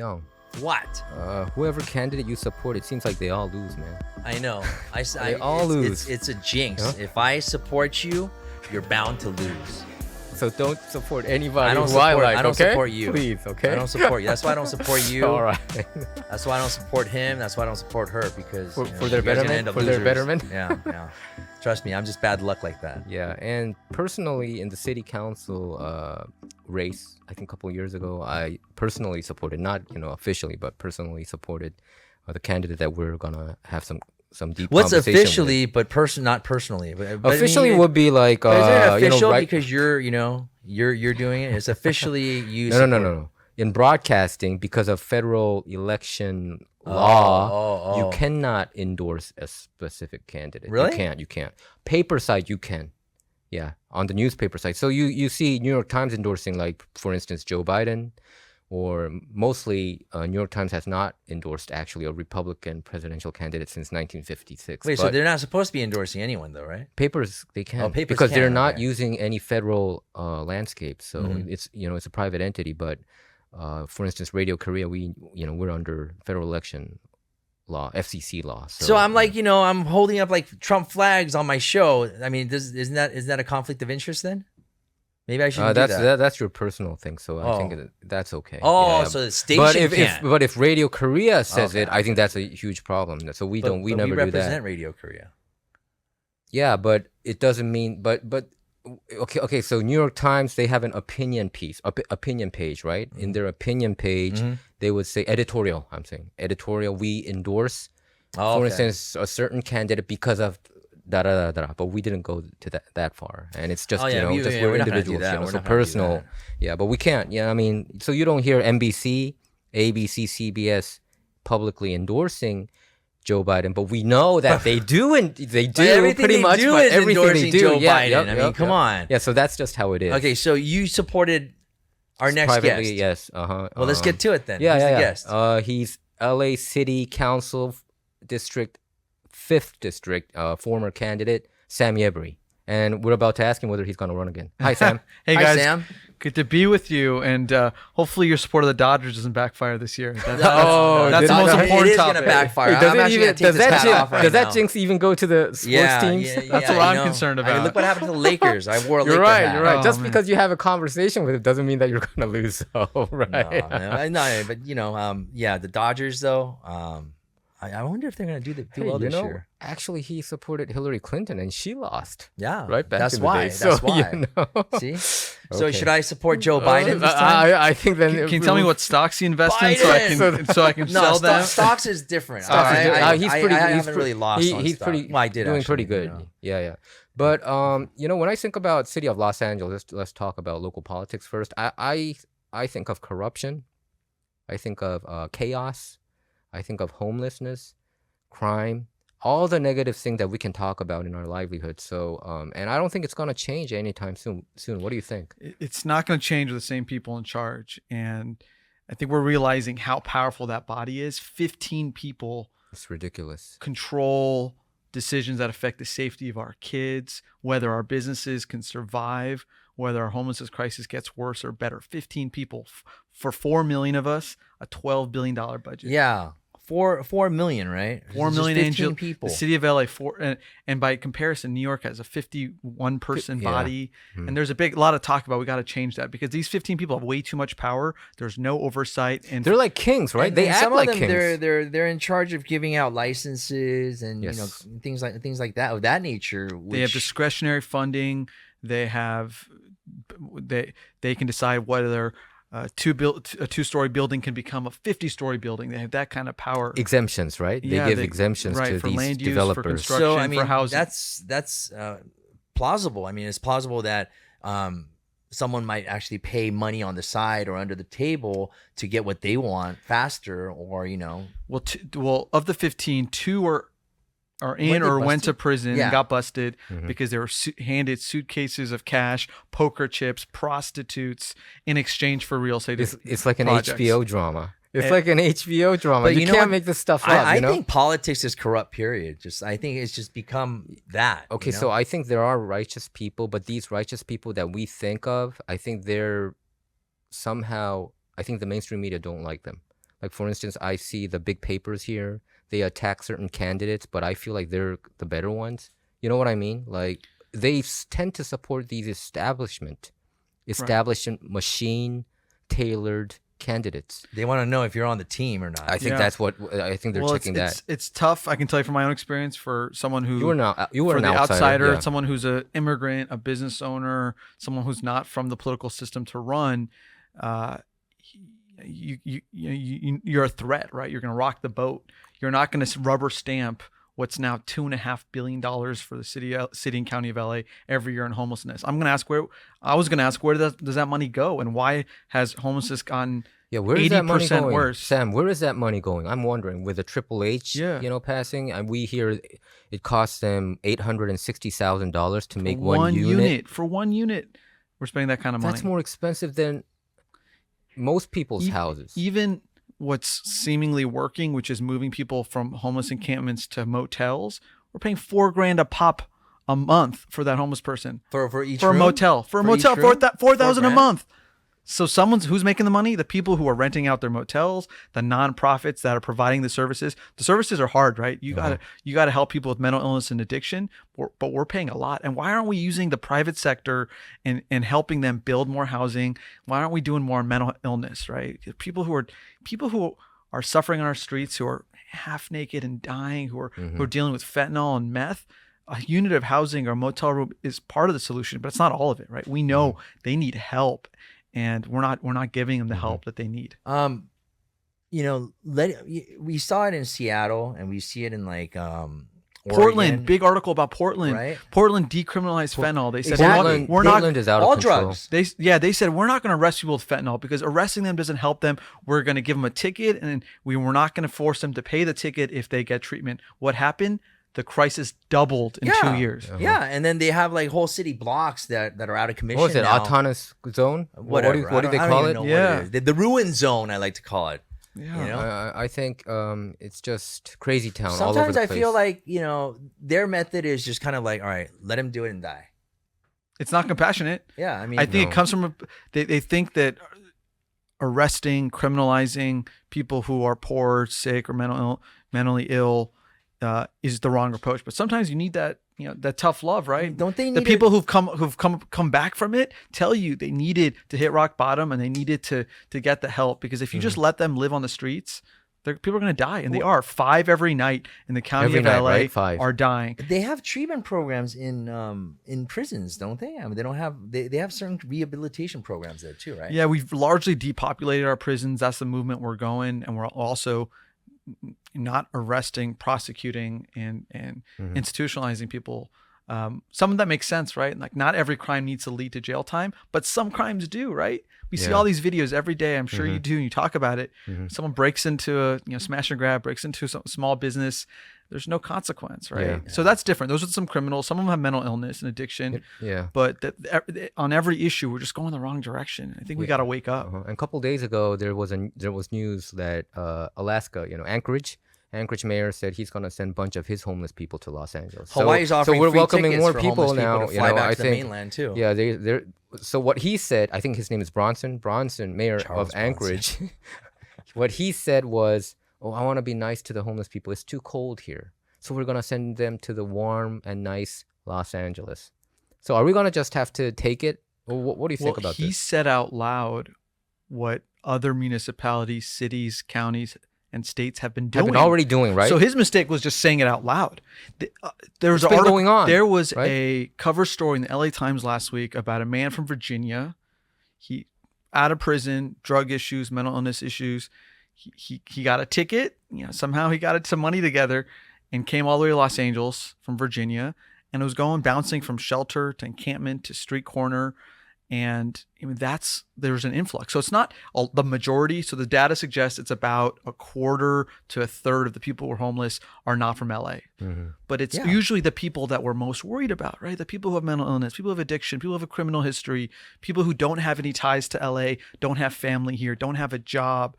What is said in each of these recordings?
young. What? Whoever candidate you support, it seems like they all lose, man. I know. They all lose. It's a jinx. Huh? If I support you, you're bound to lose. So don't support anybody I don't who support, I like, I don't okay? support you. Please, okay? I don't support you. That's why I don't support you. All right. That's why I don't support him. That's why I don't support her, because For their you guys are gonna betterment? end up For their losers. betterment? Yeah. Trust me, I'm just bad luck like that. Yeah, and personally, in the city council race, I think a couple of years ago, I personally supported, not officially, but personally supported the candidate that we're gonna have some deep What's conversation officially, with. but not personally? But Officially would be like but isn't it official right? because you're doing it? It's officially you. No. In broadcasting, because of federal election law, you cannot endorse a specific candidate. Really? You can't. Paper side, you can. Yeah, on the newspaper side. So you see New York Times endorsing, like, for instance, Joe Biden, or mostly New York Times has not endorsed actually a Republican presidential candidate since 1956. Wait, so they're not supposed to be endorsing anyone though, right? Papers, they can. Papers because they're can, not okay. using any federal landscape. So it's it's a private entity, but for instance, Radio Korea, we're under federal election law, FCC law. So I'm like, I'm holding up like Trump flags on my show. I mean, isn't that a conflict of interest then? Maybe I shouldn't do that. That's your personal thing. So I think that's okay. Oh, so the station can't. But if Radio Korea says it, I think that's a huge problem. So we never do that. We represent Radio Korea. Yeah, but it doesn't mean. But okay. So New York Times, they have an opinion page, right? In their opinion page, they would say editorial. I'm saying editorial. We endorse, for instance, a certain candidate because of da da da da. But we didn't go to that far, and it's just we're individuals, so personal. Yeah, but we can't. Yeah, I mean, so you don't hear NBC, ABC, CBS publicly endorsing Joe Biden, but we know that they do, and they do pretty much. Everything they do, Joe Biden. I mean, come on. Yeah, so that's just how it is. Okay, so you supported our next privately, guest. Yes. Well, let's get to it then. Yeah, Who's yeah, the guest? He's LA City Council District 5th District, former candidate Sam Yebri, and we're about to ask him whether he's going to run again. Hi, Sam. Hey Hi, guys, Sam. Good to be with you, and hopefully your support of the Dodgers doesn't backfire this year. That's did the most it? important It is topic. going to backfire. Does I'm it actually even, going to take this hat off right does now. that jinx even go to the sports teams? That's what I I'm know. concerned I mean, about. look what happened to the Lakers. I wore a You're Laker right. hat. You're right. Oh, Just man. because you have a conversation with it doesn't mean that you're going to lose. So, right. No, but the Dodgers though. I wonder if they're going to do well this year. Actually, he supported Hillary Clinton and she lost. Yeah, Right back that's in the why. day. That's So, why. See, so Okay. should I support Joe Biden this time? I think then. Can you tell me what stocks he invests in so I can No, sell them? stocks is different. Stocks is different. I haven't really lost on He's stock. pretty. Well, I did doing actually, pretty good. Yeah. But when I think about city of Los Angeles, let's talk about local politics first. I think of corruption. I think of chaos. I think of homelessness, crime, all the negative things that we can talk about in our livelihood. So, and I don't think it's going to change anytime soon. What do you think? It's not going to change with the same people in charge, and I think we're realizing how powerful that body is. 15 people It's ridiculous. control decisions that affect the safety of our kids, whether our businesses can survive, whether our homelessness crisis gets worse or better. 15 people for 4 million of us, a $12 billion budget. Yeah, 4 million, right? 4 million 15 angels. people. The city of LA, and by comparison, New York has a 51 person body. And there's a lot of talk about we got to change that because these 15 people have way too much power. There's no oversight, and They're like kings, right? They act some like of them, kings. They're in charge of giving out licenses and Yes. things like that of that nature. Which, they have discretionary funding. They have they can decide whether a 2-story building can become a 50-story building. They have that kind of power. Exemptions, right? They give exemptions to for these land use, for developers. construction, so I mean for housing. that's plausible. I mean, it's plausible that someone might actually pay money on the side or under the table to get what they want faster, or Well, of the 15, 2 are in or went to prison and got busted because they were handed suitcases of cash, poker chips, prostitutes in exchange for real estate. It's like an projects. HBO drama. It's like an HBO drama. But you you know can't what? make this stuff up. I think politics is corrupt, period. I think it's just become that. Okay, so I think there are righteous people, but these righteous people that we think of, I think they're somehow, I think the mainstream media don't like them. Like, for instance, I see the big papers here. They attack certain candidates, but I feel like they're the better ones. You know what I mean? Like, they tend to support these establishment machine-tailored candidates. They want to know if you're on the team or not. I think that's what I think they're checking that. It's tough. I can tell you from my own experience, for someone who You were an outsider, yeah. someone who's an immigrant, a business owner, someone who's not from the political system to run. You're a threat, right? You're going to rock the boat. You're not going to rubber stamp what's now $2.5 billion for the city and county of LA every year in homelessness. I was going to ask where does that money go, and why has homelessness gone where is that money 80% going? worse? Sam, where is that money going? I'm wondering, with the Triple H, passing, and we hear it costs them $860,000 to make one unit. For one unit, we're spending that kind of money. That's more expensive than most people's houses. Even what's seemingly working, which is moving people from homeless encampments to motels, we're paying $4,000 a pop a month for that homeless person. For each for room? a motel. For a motel, $4,000 a month. So who's making the money? The people who are renting out their motels, the nonprofits that are providing the services. The services are hard, right? You gotta help people with mental illness and addiction, but we're paying a lot. And why aren't we using the private sector and helping them build more housing? Why aren't we doing more mental illness, right? People who are suffering on our streets, who are half naked and dying, who are dealing with fentanyl and meth. A unit of housing or a motel room is part of the solution, but it's not all of it, right? We know they need help. And we're not giving them the help that they need. We saw it in Seattle, and we see it in Portland. Oregon. Big article about Portland. Right? Portland decriminalized fentanyl. They said Portland is out of all control. drugs. They said we're not going to arrest people with fentanyl because arresting them doesn't help them. We're going to give them a ticket, and we're not going to force them to pay the ticket if they get treatment. What happened? The crisis doubled in 2 years. Yeah, and then they have whole city blocks that are out of commission. What was it? Now. Autonomous zone? Whatever. What do they call it? Yeah, the ruin zone. I like to call it. Yeah. I think it's just crazy town. Sometimes all over the place. I feel like their method is just kind of like, all right, let him do it and die. It's not compassionate. Yeah, I mean, I think it comes from they think that arresting, criminalizing people who are poor, sick, or mentally ill is the wrong approach. But sometimes you need that that tough love, right? Don't they need the people who've come back from it tell you they needed to hit rock bottom and they needed to get the help, because if you just let them live on the streets, people are going to die, and they are. 5 every night in the county of LA, right? 5 are dying. They have treatment programs in prisons, don't they? I mean, they don't have they have certain rehabilitation programs there too, right? Yeah, we've largely depopulated our prisons. That's the movement we're going, and we're also not arresting, prosecuting, and institutionalizing people. Some of that makes sense, right? Like, not every crime needs to lead to jail time, but some crimes do, right? We see all these videos every day. I'm sure you do, and you talk about it. Someone breaks into a smash and grab, breaks into a small business. There's no consequence, right? Yeah. So that's different. Those are some criminals. Some of them have mental illness and addiction. Yeah. But on every issue, we're just going the wrong direction. I think we got to wake up. And a couple of days ago, there was news that Alaska, Anchorage mayor said he's going to send a bunch of his homeless people to Los Angeles. Hawaii's offering so we're free welcoming tickets more for people homeless now. to fly back to the mainland too. Yeah, they're. So what he said, I think his name is Bronson, mayor Charles of Anchorage. What he said was, I want to be nice to the homeless people. It's too cold here. So we're going to send them to the warm and nice Los Angeles. So are we going to just have to take it? Or what do you think about this? He said out loud what other municipalities, cities, counties, and states have been doing. Have been already doing, right? So his mistake was just saying it out loud. There was going on. There was right? a cover story in the LA Times last week about a man from Virginia. He out of prison, drug issues, mental illness issues. He got a ticket. Somehow he got some money together and came all the way to Los Angeles from Virginia, and it was bouncing from shelter to encampment to street corner. And there's an influx. So it's not the majority. So the data suggests it's about a quarter to a third of the people who are homeless are not from LA. But it's usually the people that we're most worried about, right? The people who have mental illness, people who have addiction, people who have a criminal history, people who don't have any ties to LA, don't have family here, don't have a job.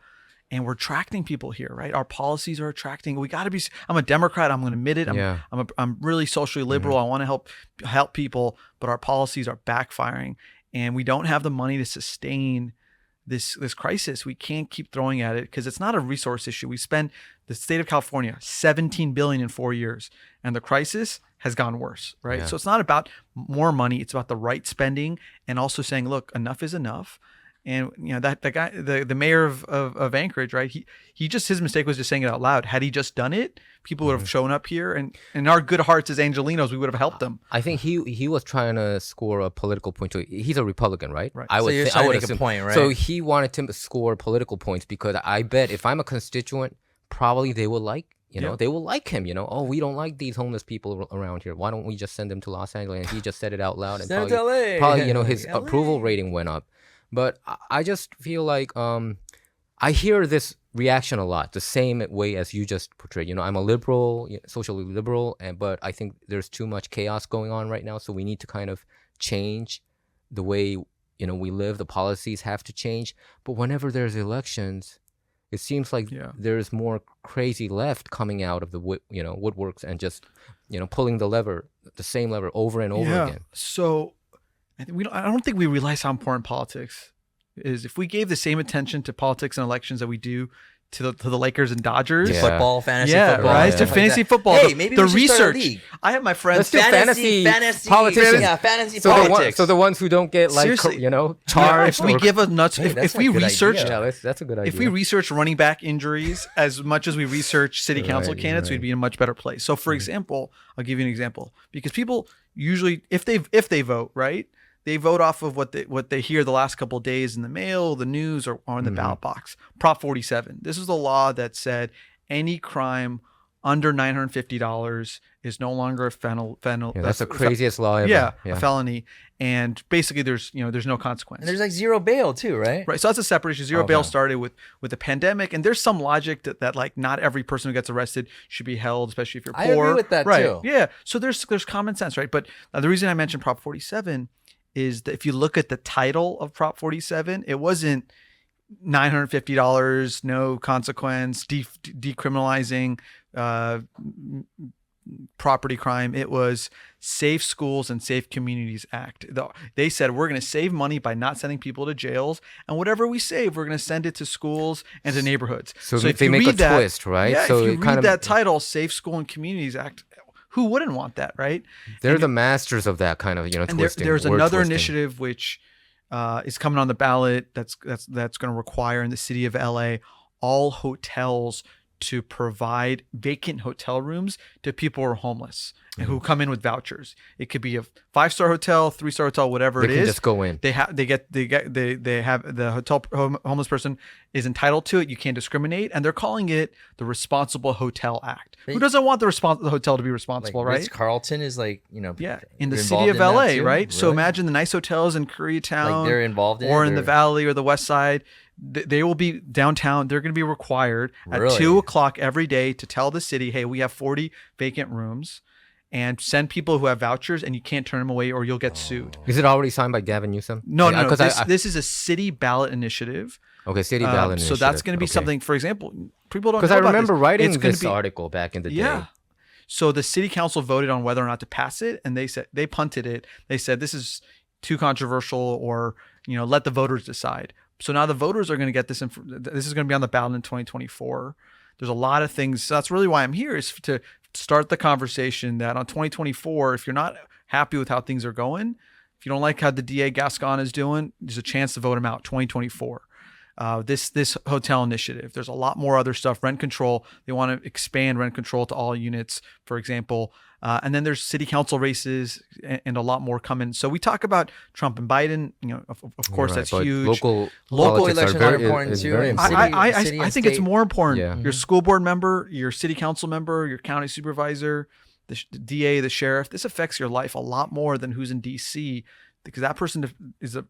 And we're attracting people here, right? Our policies are attracting. We got to be. I'm a Democrat. I'm going to admit it. I'm really socially liberal. I want to help people, but our policies are backfiring. And we don't have the money to sustain this crisis. We can't keep throwing at it because it's not a resource issue. We spend, the state of California, $17 billion in 4 years, and the crisis has gone worse, right? Yeah. So it's not about more money. It's about the right spending and also saying, look, enough is enough. And that guy, the mayor of Anchorage, right? He just, his mistake was just saying it out loud. Had he just done it, people would have shown up here, and in our good hearts as Angelinos, we would have helped them. I think he was trying to score a political point. He's a Republican, right? Right. So you're trying to make a point, right? So he wanted to score political points because I bet if I'm a constituent, probably they will like. They will like him. Oh, we don't like these homeless people around here. Why don't we just send them to Los Angeles? And he just said it out loud, and Send them to LA. probably his LA. approval rating went up. But I just feel like I hear this reaction a lot, the same way as you just portrayed. I'm a liberal, socially liberal, but I think there's too much chaos going on right now. So we need to kind of change the way we live. The policies have to change. But whenever there's elections, it seems like there's more crazy left coming out of the woodworks and just pulling the same lever over and over again. So I don't think we realize how important politics is. If we gave the same attention to politics and elections that we do to the Lakers and Dodgers, football, fantasy football, right? stuff To like fantasy that. football. Hey, maybe the we should research. start a league. I have my friends. Let's do fantasy politicians. Yeah, fantasy So politics. the ones who don't get Seriously. charged. If we give a nuts, Hey, that's if we a good research, idea. That's a good idea. if we research running back injuries as much as we research city council candidates, we'd be in a much better place. So, for example, I'll give you an example, because people usually, if they vote, right, they vote off of what they hear the last couple of days in the mail, the news, or in the ballot box. Prop 47. This is the law that said any crime under $950 is no longer a that's the craziest law ever. Yeah, a felony. And basically there's no consequence. And there's like zero bail too, right? Right. So that's a separate issue. Zero bail started with the pandemic, and there's some logic that like not every person who gets arrested should be held, especially if you're poor. I agree with that right. too. Yeah. So there's common sense, right? But the reason I mentioned Prop 47 is that if you look at the title of Prop 47, it wasn't $950, no consequence, decriminalizing property crime. It was Safe Schools and Safe Communities Act. They said we're going to save money by not sending people to jails, and whatever we save, we're going to send it to schools and to neighborhoods. So if they make a twist, right? Yeah, so if you read that title, Safe School and Communities Act, who wouldn't want that, right? They're the masters of that kind of and twisting. There's another initiative which is coming on the ballot that's going to require in the city of LA all hotels to provide vacant hotel rooms to people who are homeless and who come in with vouchers. It could be a 5-star hotel, 3-star hotel, whatever it is. They can just go in. They have the hotel homeless person is entitled to it. You can't discriminate, and they're calling it the Responsible Hotel Act. Who doesn't want the hotel to be responsible, right? Ritz-Carlton is like, in the city of LA, right? Really? So imagine the nice hotels in Koreatown, Like they're involved in or it, in the Valley or the West Side. They will be downtown. They're going to be required at 2:00 every day to tell the city, hey, we have 40 vacant rooms, and send people who have vouchers, and you can't turn them away or you'll get sued. Is it already signed by Gavin Newsom? No. This is a city ballot initiative. Okay, city ballot initiative. So that's going to be something, for example, people don't know about this. Because I remember writing this article back in the day. Yeah. So the city council voted on whether or not to pass it, and they punted it. They said this is too controversial, or let the voters decide. So now the voters are going to get this. This is going to be on the ballot in 2024. There's a lot of things. So that's really why I'm here, is to start the conversation that on 2024, if you're not happy with how things are going, if you don't like how the DA Gascon is doing, there's a chance to vote him out 2024. This hotel initiative. There's a lot more other stuff. Rent control. They want to expand rent control to all units, for example. And then there's city council races and a lot more coming. So we talk about Trump and Biden. Of course, that's huge. Local elections are important too. I think it's more important. Yeah. Your school board member, your city council member, your county supervisor, the DA, the sheriff. This affects your life a lot more than who's in DC. Because that person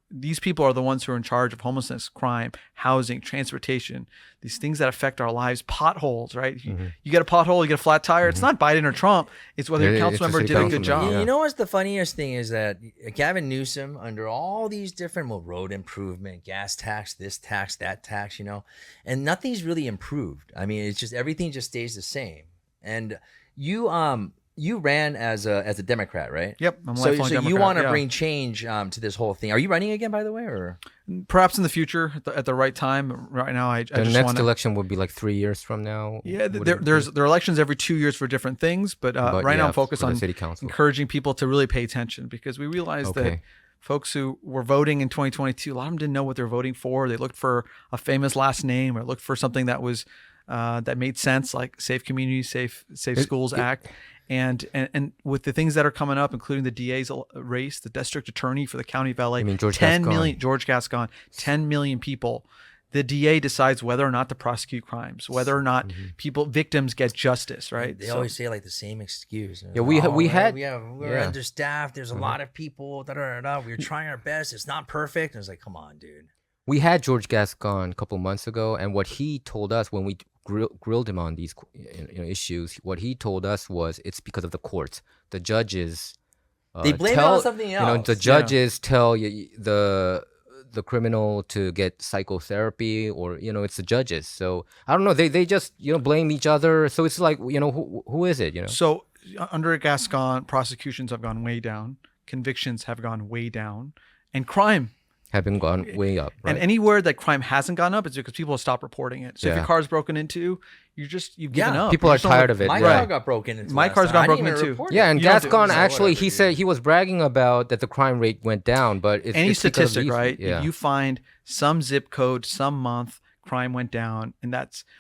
these people are the ones who are in charge of homelessness, crime, housing, transportation, these things that affect our lives. Potholes, right? You get a pothole, you get a flat tire. It's not Biden or Trump. It's whether your council member did a good job. You know what's the funniest thing is that Gavin Newsom, under all these different road improvement, gas tax, this tax, that tax, and nothing's really improved. I mean, it's just everything just stays the same. And you you ran as a Democrat, right? Yep. I'm a So lifelong Democrat, you want to yeah. bring change to this whole thing. Are you running again, by the way, or? Perhaps in the future at the right time. Right now, I The just next want election would be like 3 years from now. Yeah, Would there it are elections every 2 years for different things, but right now I'm focused for the on city council. encouraging people to really pay attention because we realized that folks who were voting in 2022, a lot of them didn't know what they're voting for. They looked for a famous last name or looked for something that was that made sense, like Safe Communities, Safe Schools Act. And with the things that are coming up, including the DA's race, the district attorney for the county of LA, You mean George 10 Gascon? million, George Gascon, 10 million people. The DA decides whether or not to prosecute crimes, whether or not victims get justice, right? They always say like the same excuse. Yeah, we had- we're yeah. understaffed. There's a lot of people. We're trying our best. It's not perfect. And it's like, come on, dude. We had George Gascon a couple months ago, and what he told us when we grilled him on these issues, what he told us was it's because of the courts. The judges They blame it on something else. The judges tell you the criminal to get psychotherapy, or it's the judges. So I don't know. They just blame each other. So it's like who is it? So under Gascon, prosecutions have gone way down, convictions have gone way down, and crime. Have been gone way up. Right? And anywhere that crime hasn't gone up, it's because people have stopped reporting it. So if your car's broken into, you've given up. People You are just don't tired of it. My yeah. car got broken into. My last car's time. got I didn't broken even into. report Yeah, it. and You don't do- Gascon so actually, whatever, he said he was bragging about that the crime rate went down, but it's Any it's because of statistic, these- right? Yeah. If you find some zip code, some month, crime went down, and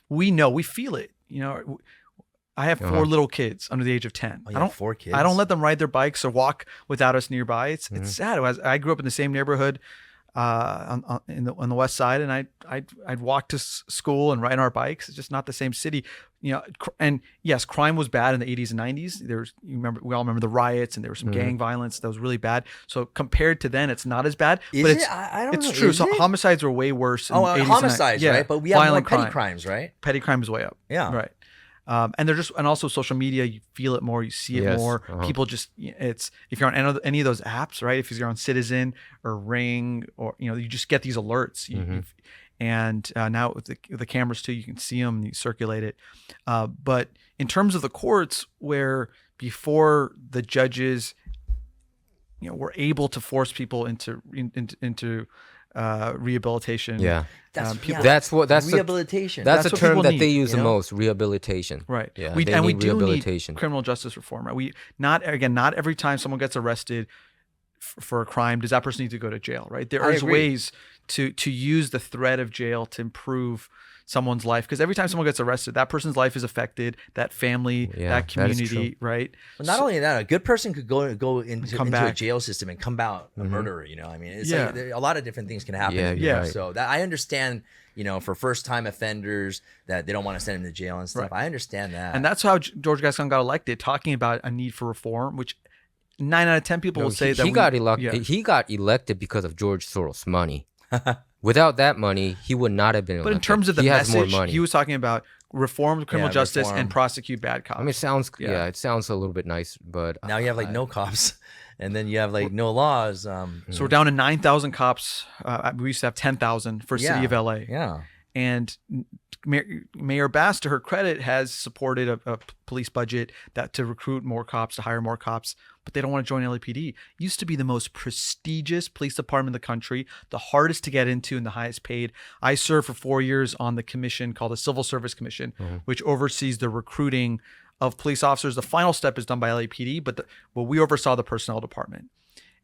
we feel it. I have 4 little kids under the age of 10. Oh, you have 4 kids? I don't let them ride their bikes or walk without us nearby. It's sad. I grew up in the same neighborhood on the west side, and I'd walk to school and ride on our bikes. It's just not the same city, and yes, crime was bad in the 80s and 90s. We all remember the riots, and there was some gang violence that was really bad. So compared to then, it's not as bad. Is but it? I don't know. It's true. Is So it? homicides were way worse. In 80s and homicides, 90s. right? But we have more Violent petty crime. crimes, right? Petty crime is way up. Yeah. Right. And also social media, you feel it more, you see it Yes, more. People just, if you're on any of those apps, right? If you're on Citizen or Ring, or, you just get these alerts. And now with the cameras too, you can see them and you circulate it. But in terms of the courts, where before the judges, were able to force people into rehabilitation. Yeah. That's rehabilitation. That's That's a what term people that need, they use the most, rehabilitation. Right. Yeah. We they do rehabilitation. need criminal justice reform. Right. Not every time someone gets arrested for a crime does that person need to go to jail. Right. There's ways to use the threat of jail to improve someone's life, because every time someone gets arrested, that person's life is affected, that family, that community, right? Well, not only that, a good person could go into back. a jail system and come out a murderer. I mean, it's Yeah. like a lot of different things can happen. Yeah, you're right. So that I understand. For first-time offenders that they don't want to send them to jail and stuff. Right. I understand that. And that's how George Gascon got elected, talking about a need for reform, which 9 out of 10 people will say that he got elected because of George Soros' money. Without that money, he would not have been elected. But in terms of the he has message, more money. he was talking about reform criminal justice reform. and prosecute bad cops. I mean, it sounds it sounds a little bit nice, but now you have no cops, and then you have no laws. So we're down to 9,000 cops. We used to have 10,000 for city of LA. Yeah. And Mayor Bass, to her credit, has supported a police budget to recruit more cops, to hire more cops, but they don't want to join LAPD. Used to be the most prestigious police department in the country, the hardest to get into and the highest paid. I served for 4 years on the commission called the Civil Service Commission, which oversees the recruiting of police officers. The final step is done by LAPD, but we oversaw the personnel department.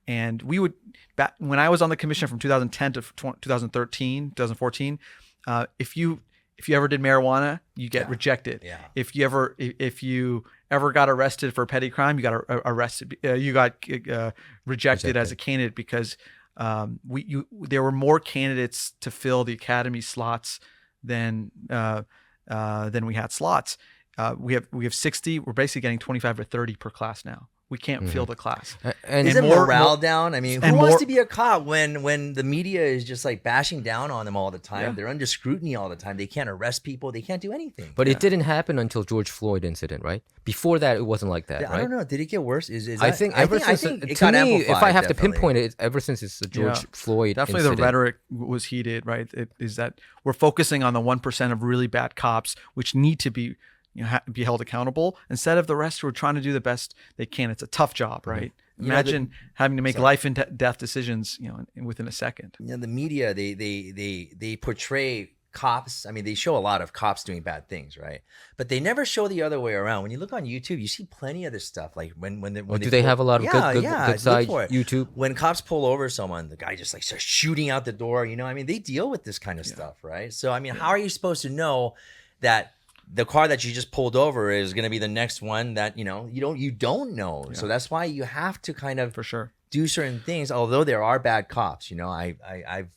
And when I was on the commission from 2010 to 2013, 2014, if you ever did marijuana, you get rejected. Yeah. If you ever got arrested for a petty crime, you got arrested. You got rejected as a candidate because there were more candidates to fill the academy slots than we had slots. We have 60. We're basically getting 25 to 30 per class now. We can't fill the class. and Isn't more- morale down? I mean, who and wants more- to be a cop when the media is just bashing down on them all the time? Yeah. They're under scrutiny all the time. They can't arrest people. They can't do anything. But it didn't happen until George Floyd incident, right? Before that, it wasn't like that, I right? don't know. Did it get worse? I think ever since it to got me, if I amplified, have to definitely. pinpoint it, ever since it's the George Floyd Definitely incident. the rhetoric was heated, right? It is that we're focusing on the 1% of really bad cops, which need to be be held accountable instead of the rest who are trying to do the best they can. It's a tough job, right? Imagine having to make life and death decisions, within a second. The media, they portray cops. I mean, they show a lot of cops doing bad things, right? But they never show the other way around. When you look on YouTube, you see plenty of this stuff. Like when they have a lot of good side YouTube? When cops pull over someone, the guy just like starts shooting out the door. I mean, they deal with this kind of stuff, right? So I mean, how are you supposed to know that the car that you just pulled over is going to be the next one that you don't know? Yeah. So that's why you have to kind of for sure do certain things. Although there are bad cops, I've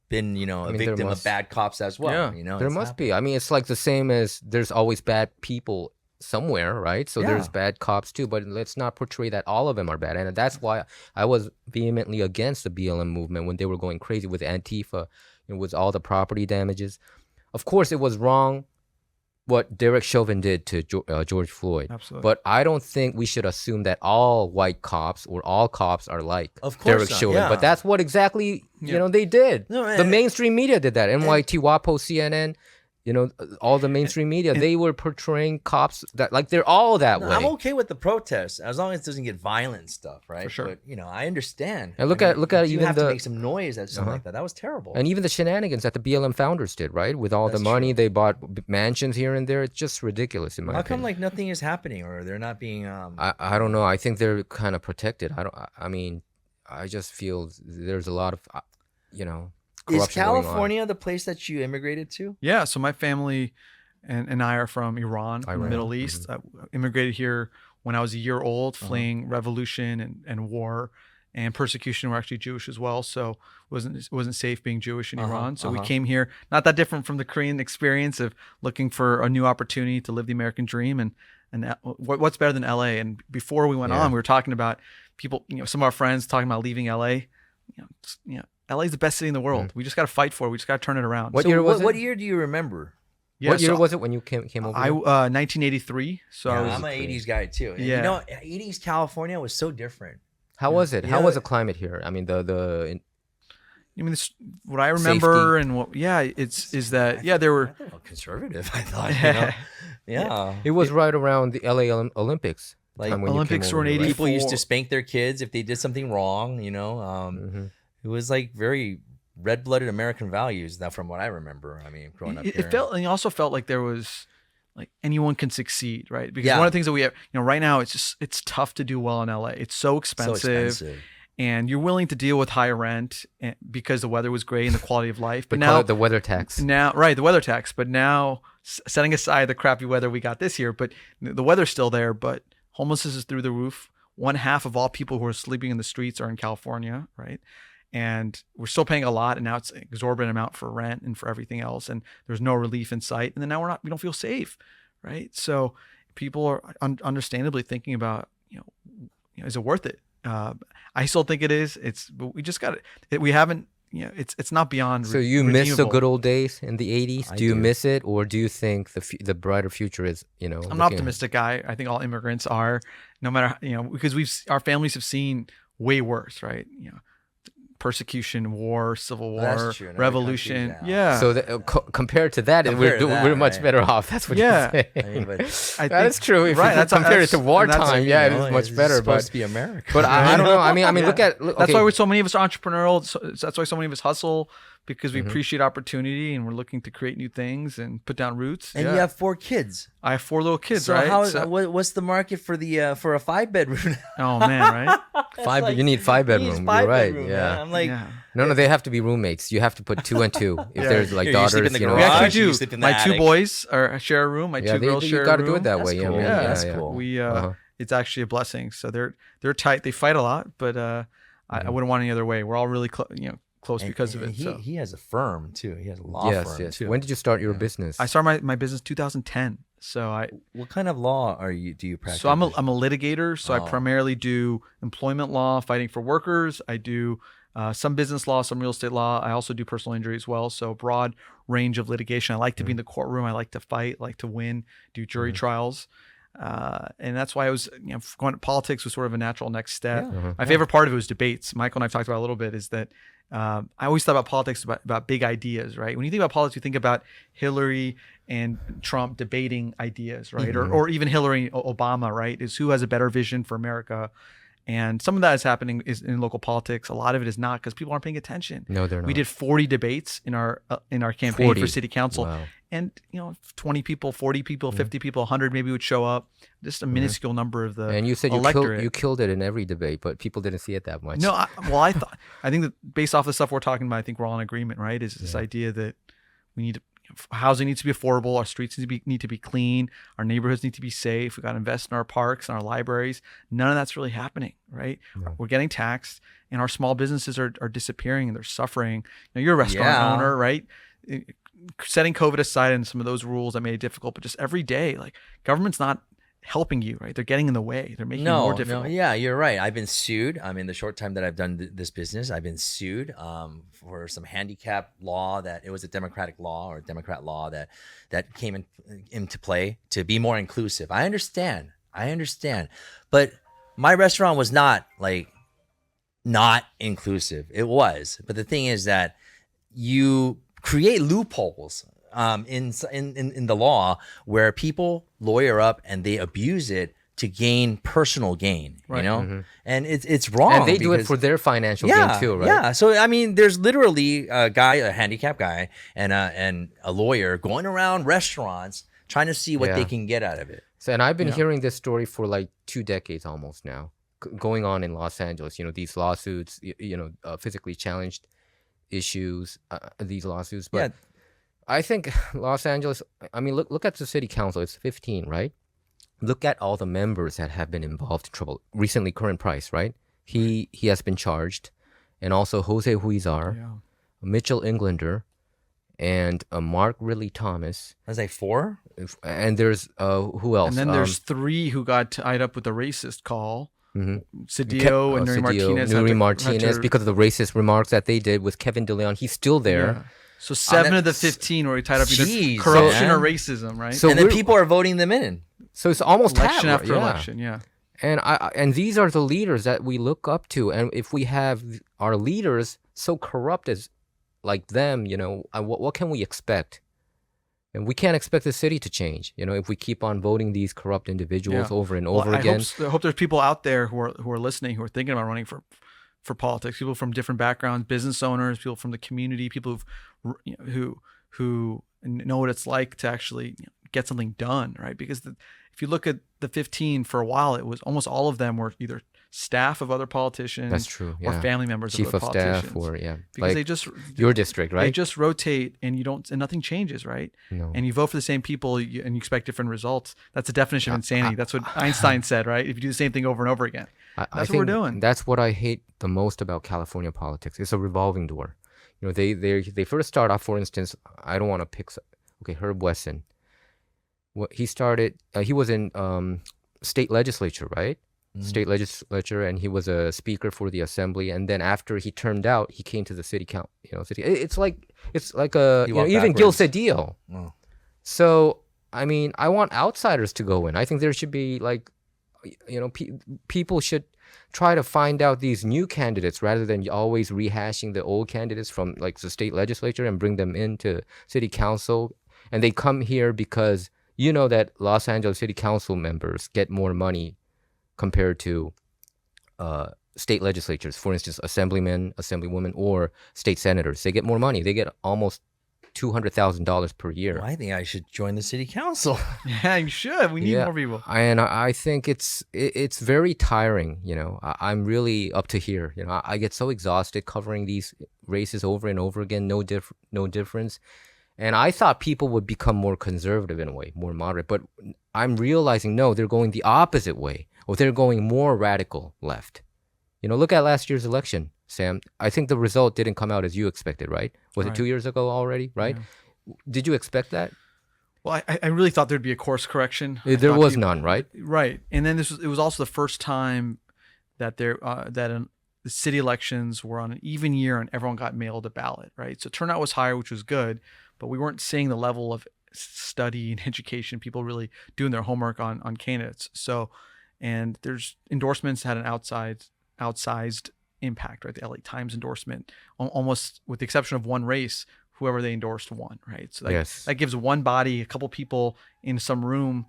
been a victim of bad cops as well. There must be. I mean, it's like the same as there's always bad people somewhere, right? So there's bad cops too, but let's not portray that all of them are bad. And that's why I was vehemently against the BLM movement when they were going crazy with Antifa, with all the property damages. Of course, it was wrong what Derek Chauvin did to George Floyd. Absolutely. But I don't think we should assume that all white cops or all cops are like Derek Chauvin. Yeah. But that's what exactly they did. No, the mainstream media did that. NYT, WAPO, CNN, all the mainstream media, they were portraying cops that like they're all that way. I'm okay with the protests as long as it doesn't get violent and stuff, right? For sure. But I understand. And look at you even have to make some noise at something like that. That was terrible. And even the shenanigans that the BLM founders did, right? With all the money they bought mansions here and there, it's just ridiculous in my opinion. How come like nothing is happening or they're not being? I don't know. I think they're kind of protected. I just feel there's a lot of Is California the place that you immigrated to? Yeah. So my family and I are from Iran. The Middle East. I immigrated here when I was a year old, fleeing revolution and war and persecution. We're actually Jewish as well, so it wasn't safe being Jewish in Iran. So we came here, not that different from the Korean experience of looking for a new opportunity to live the American dream. And what's better than LA? And before we went on, we were talking about people, some of our friends talking about leaving LA. LA is the best city in the world. We just got to fight for it. We just got to turn it around. What year was it? What year do you remember? What year was it when you came over? 1983. So I'm an 80s guy too. Yeah. 80s California was so different. How was it? How was the climate here? I mean, what I remember safety. and what, is that there were conservative. I thought, yeah. It was right around the LA Olympics. Like Olympics were in 84. People used to spank their kids if they did something wrong. It was like very red-blooded American values. That from what I remember. I mean, growing up here. It also felt like there was like anyone can succeed, right? Because one of the things that we have, right now, it's tough to do well in LA. It's so expensive. And you're willing to deal with higher rent because the weather was great and the quality of life. But now the weather tax. The weather tax. But now, setting aside the crappy weather we got this year, but the weather's still there. But homelessness is through the roof. 1/2 of all people who are sleeping in the streets are in California, right? And we're still paying a lot, and now it's an exorbitant amount for rent and for everything else, and there's no relief in sight. And then now we don't feel safe, right? So people are understandably thinking about, is it worth it? I still think it is. But we just got it. We haven't. It's not beyond. So you miss the good old days in the 80s? Do you miss it, or do you think the brighter future is? I'm an optimistic guy. I think all immigrants are, no matter because our families have seen way worse, right? Persecution, war, civil war, revolution. Yeah. So compared to that, we're much better off. That's what you're saying. That is true. If you compare it to wartime, it is much better. Supposed to be America. But I don't know. I mean, look at. That's why so many of us are entrepreneurial. That's why so many of us hustle, because we appreciate opportunity and we're looking to create new things and put down roots. And you have 4 kids. I have 4 little kids, so right? What's the market for a 5-bedroom? Oh man, right? You need 5-bedroom. You're right. Yeah. I'm like, no, they have to be roommates. You have to put 2 and 2. If there's like daughters, you sleep in the garage, we actually do. You sleep in the my attic. 2 boys share a room. My 2 girls share a room. You got to do it that way. Cool. That's cool. It's actually a blessing. So they're tight. They fight a lot, but I wouldn't want any other way. We're all really close because of it. He has a firm too. He has a law firm too. When did you start your business? I started my business 2010. So what kind of law do you practice? So I'm a litigator. So I primarily do employment law, fighting for workers. I do some business law, some real estate law. I also do personal injury as well. So a broad range of litigation. I like to be in the courtroom. I like to fight, like to win, do jury trials. And that's why I was, going to politics was sort of a natural next step. My favorite part of it was debates. Michael and I've talked about a little bit is that I always thought about politics about big ideas, right? When you think about politics, you think about Hillary and Trump debating ideas, right? Or even Hillary and Obama, right? Is who has a better vision for America. And some of that is happening is in local politics. A lot of it is not because people aren't paying attention. No, they're not. We did 40 debates in our campaign 40. for city council. Wow. And 20 people, 40 people, 50 people, 100 maybe would show up. Just a minuscule number of the And you said electorate. you killed it in every debate, but people didn't see it that much. No, I think that based off the stuff we're talking about, I think we're all in agreement, right? Is this idea that we need to, housing needs to be affordable, our streets need to be clean, our neighborhoods need to be safe, we got to invest in our parks and our libraries. None of that's really happening, right? No. We're getting taxed, and our small businesses are disappearing and they're suffering. You're a restaurant owner, right? Setting COVID aside and some of those rules that made it difficult, but just every day, like government's not helping you, right? They're getting in the way. They're making it more difficult. Yeah, you're right. I've been sued. In the short time that I've done this business, I've been sued for some handicap law that it was a Democratic law or Democrat law that came into play to be more inclusive. I understand. But my restaurant was not inclusive. It was. But the thing is that you create loopholes in the law where people lawyer up and they abuse it to gain personal gain, Right. And it's wrong. And they do it for their financial gain too, right? Yeah. So there's literally a handicapped guy and a lawyer going around restaurants trying to see what they can get out of it. So, and I've been hearing this story for like 2 decades almost now, going on in Los Angeles. These lawsuits, physically challenged issues, these lawsuits. But I think Los Angeles, look at the city council. It's 15, right? Look at all the members that have been involved in trouble. Recently, Current Price, right? He has been charged. And also Jose Huizar, Mitchell Englander, and Mark Ridley Thomas. That's like 4? And there's, who else? And then there's 3 who got tied up with a racist call. Cedillo and Nuri Martinez. Because of the racist remarks that they did with Kevin DeLeon. He's still there. Yeah. So 7 of the 15 were tied up either corruption or racism, right? So and then people are voting them in. So it's almost election after election, And these are the leaders that we look up to. And if we have our leaders so corrupt as like them, what can we expect? And we can't expect the city to change, if we keep on voting these corrupt individuals over and over again. I hope there's people out there who are listening, who are thinking about running for politics, people from different backgrounds, business owners, people from the community, people who know what it's like to actually get something done, right? Because if you look at the 15 for a while, it was almost all of them were either staff of other politicians. That's true. Or family members Chief of other politicians. Staff or because like your district, right? They just rotate and nothing changes, right? No. And you vote for the same people and you expect different results. That's the definition of insanity. That's what Einstein said, right? If you do the same thing over and over again. That's what we're doing. That's what I hate the most about California politics. It's a revolving door. They first start off, for instance, I don't want to pick Herb Wesson. He started he was in state legislature, right? State legislature, and he was a speaker for the assembly. And then after he turned out, he came to the city council. It's like a even Gil Cedillo. Oh. So I want outsiders to go in. I think there should be people should try to find out these new candidates rather than always rehashing the old candidates from like the state legislature and bring them into city council. And they come here because that Los Angeles city council members get more money compared to state legislatures. For instance, assemblymen, assemblywomen, or state senators. They get more money. They get almost $200,000 per year. Well, I think I should join the city council. Yeah, you should. We need more people. And I think it's very tiring. I'm really up to here. I get so exhausted covering these races over and over again. No difference. And I thought people would become more conservative in a way, more moderate. But I'm realizing, no, they're going the opposite way, or they're going more radical left. Look at last year's election, Sam. I think the result didn't come out as you expected, right? Was it 2 years ago already, right? Yeah. Did you expect that? Well, I really thought there'd be a course correction. There was none, right? Right. And then it was also the first time that the city elections were on an even year and everyone got mailed a ballot, right? So turnout was higher, which was good, but we weren't seeing the level of study and education, people really doing their homework on candidates. So, and there's endorsements had an outsized impact, right? The LA Times endorsement, almost with the exception of one race, whoever they endorsed won, right? So that gives one body, a couple people in some room,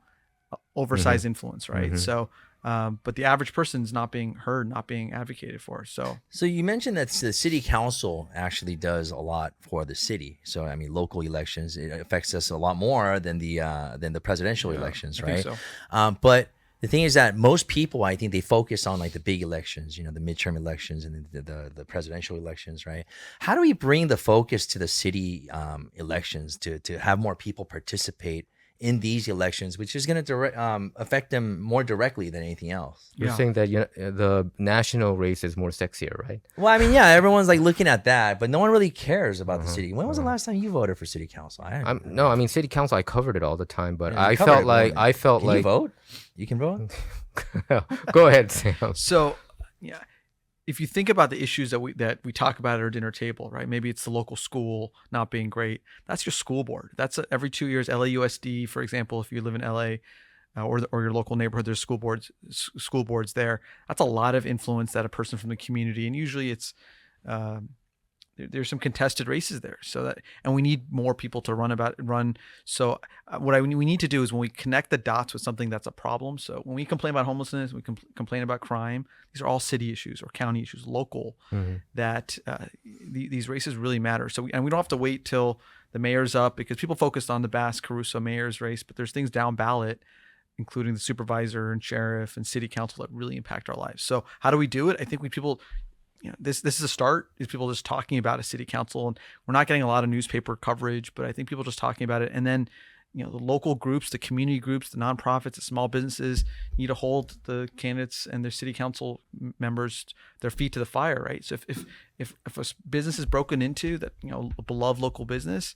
oversized influence, right? So, but the average person's not being heard, not being advocated for. So you mentioned that the city council actually does a lot for the city. So I mean, local elections, it affects us a lot more than the presidential elections, right? I think so. But the thing is that most people, I think, they focus on like the big elections, the midterm elections and the presidential elections, right? How do we bring the focus to the city elections to have more people participate in these elections, which is going to affect them more directly than anything else? You're saying that the national race is more sexier, right? Well, I mean, yeah, everyone's like looking at that, but no one really cares about the city. When was the last time you voted for city council? No, I mean city council. I covered it all the time, but Yeah, I you covered felt it, like really. Can like. you vote? You can vote. Go ahead, Sam. So, yeah, if you think about the issues that we talk about at our dinner table, right? Maybe it's the local school not being great. That's your school board. That's every 2 years. LAUSD, for example, if you live in LA or your local neighborhood, there's school boards there. That's a lot of influence that a person from the community, and usually it's there's some contested races there. And we need more people to run. So what we need to do is when we connect the dots with something that's a problem. So when we complain about homelessness, we complain about crime. These are all city issues or county issues, local, that these races really matter. So we don't have to wait till the mayor's up, because people focused on the Bass-Caruso mayor's race, but there's things down ballot, including the supervisor and sheriff and city council, that really impact our lives. So how do we do it? I think this is a start, is people just talking about a city council, and we're not getting a lot of newspaper coverage, but I think people just talking about it. And then, the local groups, the community groups, the nonprofits, the small businesses need to hold the candidates and their city council members, their feet to the fire, right? So if a business is broken into, that, a beloved local business,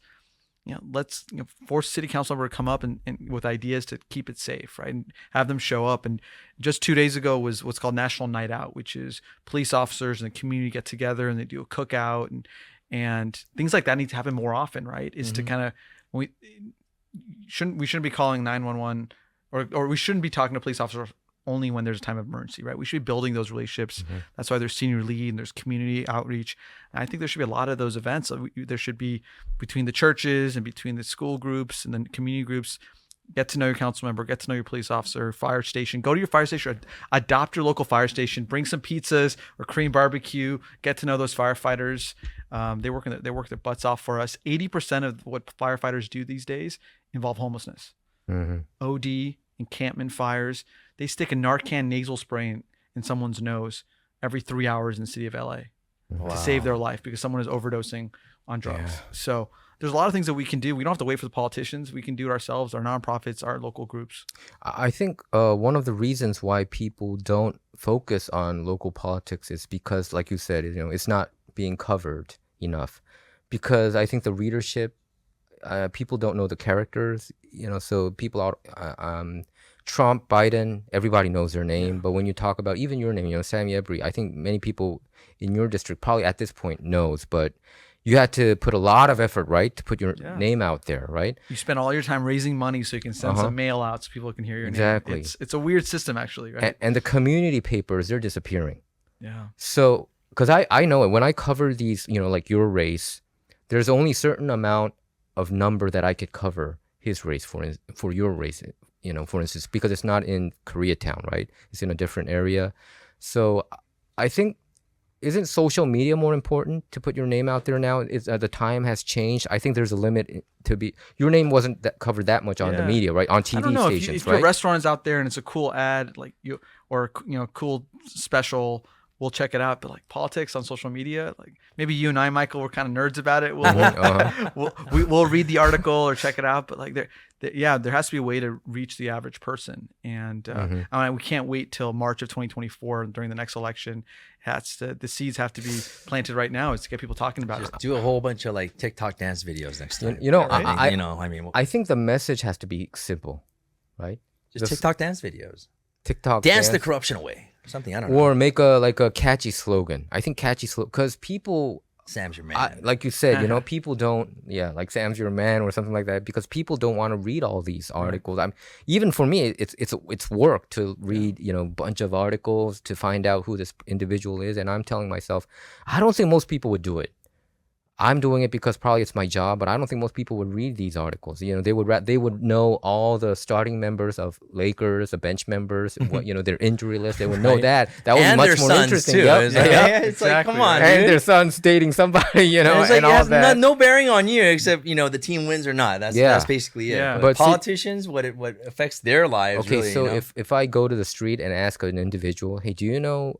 let's force city council member to come up and with ideas to keep it safe, right? And have them show up. And just 2 days ago was what's called National Night Out, which is police officers and the community get together and they do a cookout, and things like that need to happen more often, right? Is to kind of, we shouldn't be calling 911 or we shouldn't be talking to police officers only when there's a time of emergency, right? We should be building those relationships. That's why there's senior lead and there's community outreach. And I think there should be a lot of those events. There should be between the churches and between the school groups and then community groups. Get to know your council member, get to know your police officer, fire station. Go to your fire station, adopt your local fire station, bring some pizzas or Korean barbecue, get to know those firefighters. They work their butts off for us. 80% of what firefighters do these days involve homelessness. OD, encampment fires. They stick a Narcan nasal spray in someone's nose every 3 hours in the city of LA to save their life because someone is overdosing on drugs. Yeah. So there's a lot of things that we can do. We don't have to wait for the politicians. We can do it ourselves, our nonprofits, our local groups. I think one of the reasons why people don't focus on local politics is because, like you said, it's not being covered enough. Because I think the readership, people don't know the characters, so people are... Trump, Biden, everybody knows their name. But when you talk about even your name, Sam Yebri, I think many people in your district probably at this point knows, but you had to put a lot of effort, right, to put your name out there, right? You spend all your time raising money so you can send some mail out so people can hear your name. It's a weird system, actually, right? And the community papers, they're disappearing. Yeah. So, because I know it, when I cover these, like your race, there's only a certain amount of number that I could cover his race for your race, for instance, because it's not in Koreatown, right? It's in a different area. So I think, isn't social media more important to put your name out there now? The time has changed. I think there's a limit your name wasn't covered that much on the media, right? On TV stations, if right? Your restaurant is out there and it's a cool ad, like cool special, we'll check it out. But like politics on social media, like maybe you and I, Michael, we're kind of nerds about it. We'll read the article or check it out. But like there has to be a way to reach the average person. And we can't wait till March of 2024 during the next election. The seeds have to be planted right now is to get people talking about it. Do a whole bunch of like TikTok dance videos next time. I think the message has to be simple, right? Just TikTok dance videos. TikTok dance the corruption away. Something, I don't know. Or make a catchy slogan. I think catchy slogan, because people Sam's your man. like you said, people don't, like Sam's your man or something like that, because people don't want to read all these articles. Even for me, it's work to read, a bunch of articles to find out who this individual is. And I'm telling myself, I don't think most people would do it. I'm doing it because probably it's my job, but I don't think most people would read these articles. They would know all the starting members of Lakers, the bench members, their injury list. They would know that. That would be and much their more sons interesting. too. Yep. It's like, it's like, come on, and dude. their son's dating somebody, It's like, and it all has that. no bearing on you except the team wins or not. That's basically it. Yeah. But But see- politicians, what affects their lives. Okay, really, so if I go to the street and ask an individual, hey, do you know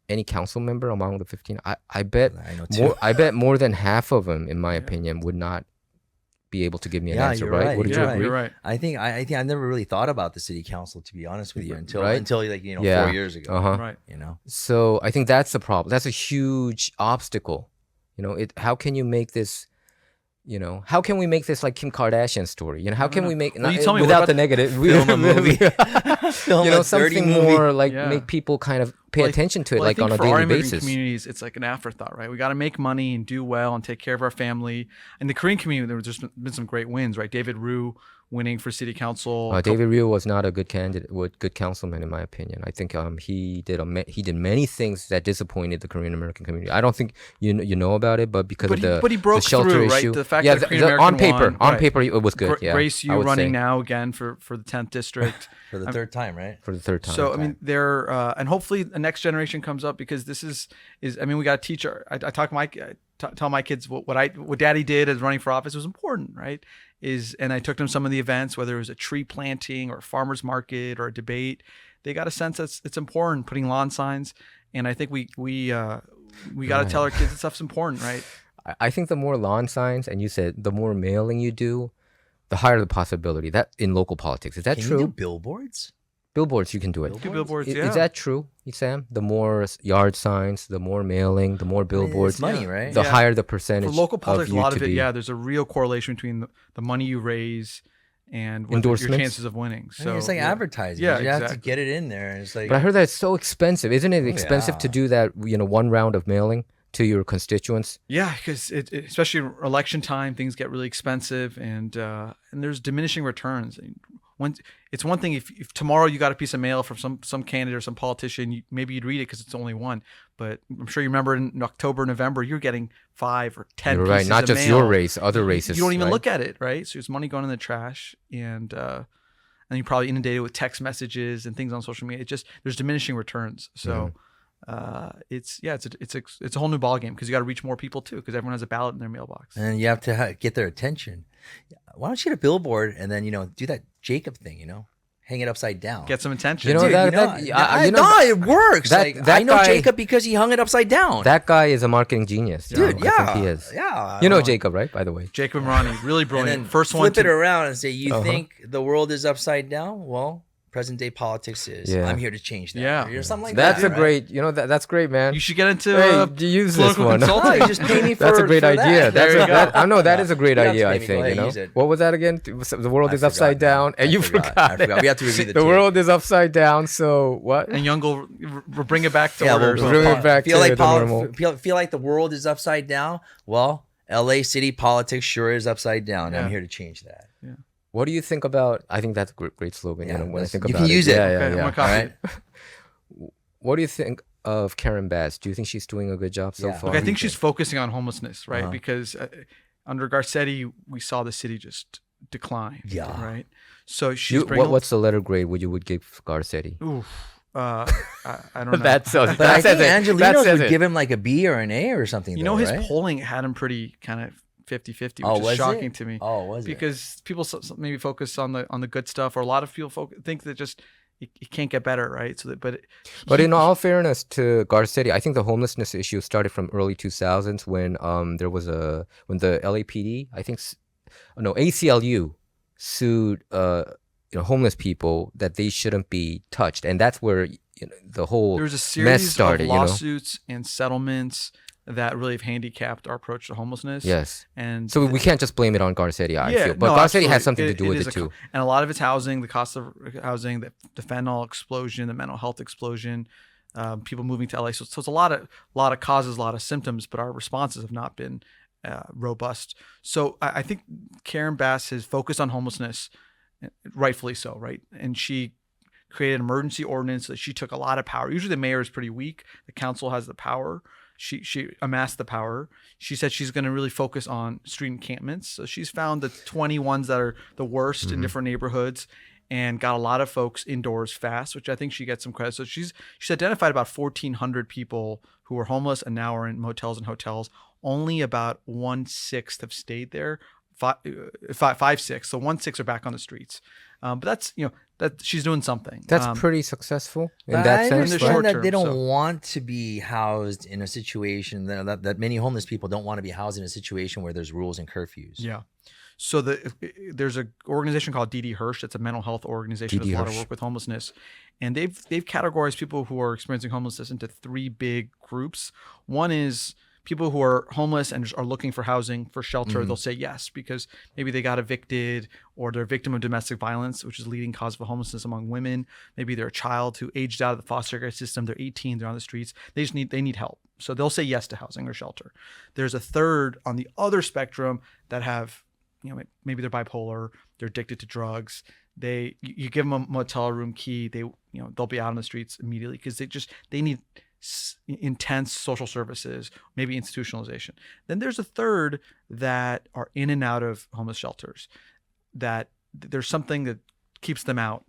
any council member among the 15? I bet I know too. I bet more than half of them, in my opinion, would not be able to give me an answer. you're Right? right. Wouldn't You're you right. agree? You're right. I think I never really thought about the city council, to be honest with you, until Right? like 4 years ago. Uh-huh. Right. So I think that's the problem. That's a huge obstacle. How can you make this? How can we make this like Kim Kardashian story? How can we make Well, you tell me, what without about the negative? Film a movie. Film a dirty something movie. more like Yeah. make people kind of pay Well, attention to it, Well, I like think on a for our daily immigrant basis. communities, it's like an afterthought, right? We got to make money and do well and take care of our family. In the Korean community, there just been some great wins, right? David Ryu winning for city council. David Ryu was not a good candidate, good councilman in my opinion. I think he did many things that disappointed the Korean American community. I don't think you know about it, but because But he broke the shelter through, issue, right? The fact yeah, that Korean American on paper, won, right. it was good. Yeah, Grace I Yu would running say, now again for the 10th district. For the third time, right? for the third time. So I mean, they're and hopefully the next generation comes up, because this is I mean, we got to teach our. I tell my kids what Daddy did as running for office was important, right? And I took them some of the events, whether it was a tree planting or a farmer's market or a debate. They got a sense that it's important, putting lawn signs, and I think we got to tell our kids that stuff's important, right? I think the more lawn signs, and you said the more mailing you do, the higher the possibility that in local politics. Is that Can true? you do billboards? Billboards, you can do it. Do billboards, Is that true, Sam? The more yard signs, the more mailing, the more billboards, It's money, right? the Yeah. higher the percentage. For local politics, of a you lot to of it, be- there's a real correlation between the money you raise and your Endorsements? chances of winning. I mean, it's like advertising. Yeah, You have to exactly. get it in there. And it's like, But I heard that it's so expensive. Isn't it expensive to yeah. do that? One round of mailing to your constituents. Yeah, because especially election time, things get really expensive, and there's diminishing returns. It's one thing if tomorrow you got a piece of mail from some candidate or some politician, maybe you'd read it because it's only one. But I'm sure you remember in October, November, you're getting 5 or 10 You're pieces right. Not of just mail. your race, other races. You don't even right? look at it, right? So there's money going in the trash, and you're probably inundated with text messages and things on social media. There's diminishing returns. So it's a whole new ballgame, because you got to reach more people too, because everyone has a ballot in their mailbox. and you have to get their attention. Why don't you get a billboard and then do that Jacob thing? Hang it upside down. Get some attention. You know, Dude, it works. I know guy- Jacob because he hung it upside down. That guy is a marketing genius. Dude, I think he is. yeah. You know Jacob, right? By the way. Jacob and Ronnie, really And brilliant. then First one flip it to around and say, "You think the world is upside down? Well, present day politics is. Yeah. I'm here to change that. Yeah. Or something like That's that. a great. That's great, man. you should get into Hey, use this political one. consulting. No, you just pay me for That's a great for idea. That. That's There you go. I know that is a great You have to idea. pay I me think for that. Use it. What was that again? The world I is upside forgot down, now. and I you forgot. forgot. I forgot. We have to review the The tape. world is upside down. So what? And Young will bring it back to Yeah, order. we'll Bring it back feel to like the normal. feel like the world is upside down. Well, LA city politics sure is upside down. Yeah. I'm here to change that. What do you think about? I think that's a great slogan. Yeah, When I think you about can use it. Yeah, Okay, yeah, I'm yeah. gonna copy All it. right. What do you think of Karen Bass? Do you think she's doing a good job so Yeah. far? Look, I think she's focusing on homelessness, right? Uh-huh. Because under Garcetti, we saw the city just decline. Yeah. Right. So she's bringing. what's the letter grade would you give Garcetti? Oof, I don't know. That says But I think That Angelinos says would it. give him like a B or an A or something. You know, though, his right? polling had him pretty kind of 50-50, which Oh, is was shocking it? to me. Oh, was it? Because people maybe focus on the good stuff, or a lot of people think that just it can't get better, right? So that, But in all fairness to Garcetti, I think the homelessness issue started from early 2000s when when the LAPD, ACLU sued homeless people that they shouldn't be touched, and that's where the whole there was a mess series started. of lawsuits and settlements that really have handicapped our approach to homelessness. Yes. And So we can't just blame it on Garcetti, I feel. But no, Garcetti has absolutely. something to do with is it too. And a lot of it's housing, the cost of housing, the fentanyl explosion, the mental health explosion. people moving to LA. So it's a lot of causes, a lot of symptoms, but our responses have not been robust. So I think Karen Bass has focused on homelessness, rightfully so, right? And she created an emergency ordinance that she took a lot of power. Usually the mayor is pretty weak. The council has the power. She amassed the power. She said she's going to really focus on street encampments. So she's found the 20 ones that are the worst in different neighborhoods and got a lot of folks indoors fast, which I think she gets some credit. So she's identified about 1,400 people who were homeless and now are in motels and hotels. Only about 1/6 have stayed there. 5/6. So 1/6 are back on the streets. But that's, that she's doing something. That's pretty successful in But that I sense. understand Right? that they don't want to be housed in a situation that many homeless people don't want to be housed in a situation where there's rules and curfews. Yeah. So there's an organization called D.D. Hirsch. It's a mental health organization that does a lot of work with homelessness. And they've categorized people who are experiencing homelessness into 3 big groups. One is people who are homeless and are looking for housing, for shelter. They'll say yes because maybe they got evicted or they're a victim of domestic violence, which is a leading cause of homelessness among women. Maybe they're a child who aged out of the foster care system. They're 18. They're on the streets. They need help. So they'll say yes to housing or shelter. There's a third on the other spectrum that have, maybe they're bipolar. They're addicted to drugs. You give them a motel room key. They'll be out on the streets immediately because they need intense social services, maybe institutionalization. Then there's a third that are in and out of homeless shelters, that there's something that keeps them out.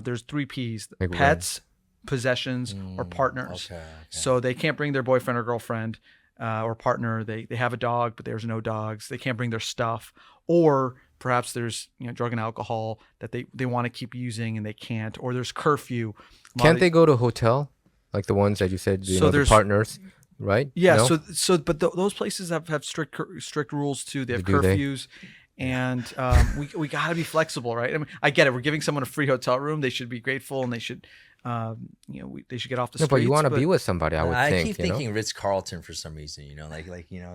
There's 3 Ps: pets, possessions, or partners. Okay. So they can't bring their boyfriend or girlfriend or partner. They have a dog, but there's no dogs. They can't bring their stuff. Or perhaps there's drug and alcohol that they want to keep using and they can't. Or there's curfew. Can't they go to a hotel? Like the ones that you said, the partners, right? Yeah. No? But those places have strict rules too. They have curfews, and we got to be flexible, right? I mean, I get it. We're giving someone a free hotel room. They should be grateful, and they should, they should get off the streets. No, but you want to be with somebody. I keep thinking Ritz-Carlton for some reason.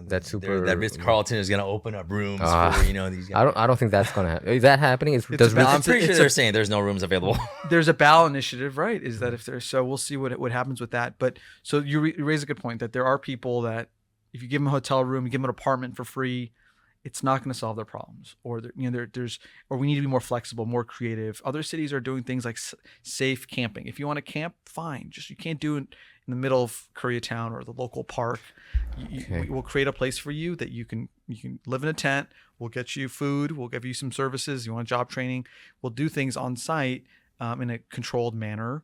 That's super. That Ritz-Carlton is going to open up rooms for these guys. I don't think that's going to happen. Is that happening? I'm pretty sure they're saying there's no rooms available. There's a ballot initiative, right? Is that if there's so we'll see what happens with that. But so you raise a good point that there are people that if you give them a hotel room, you give them an apartment for free, it's not going to solve their problems, or or we need to be more flexible, more creative. Other cities are doing things like safe camping. If you want to camp, fine. Just you can't do it in the middle of Koreatown or the local park. We'll create a place for you that you can live in a tent. We'll get you food. We'll give you some services. You want job training? We'll do things on site in a controlled manner.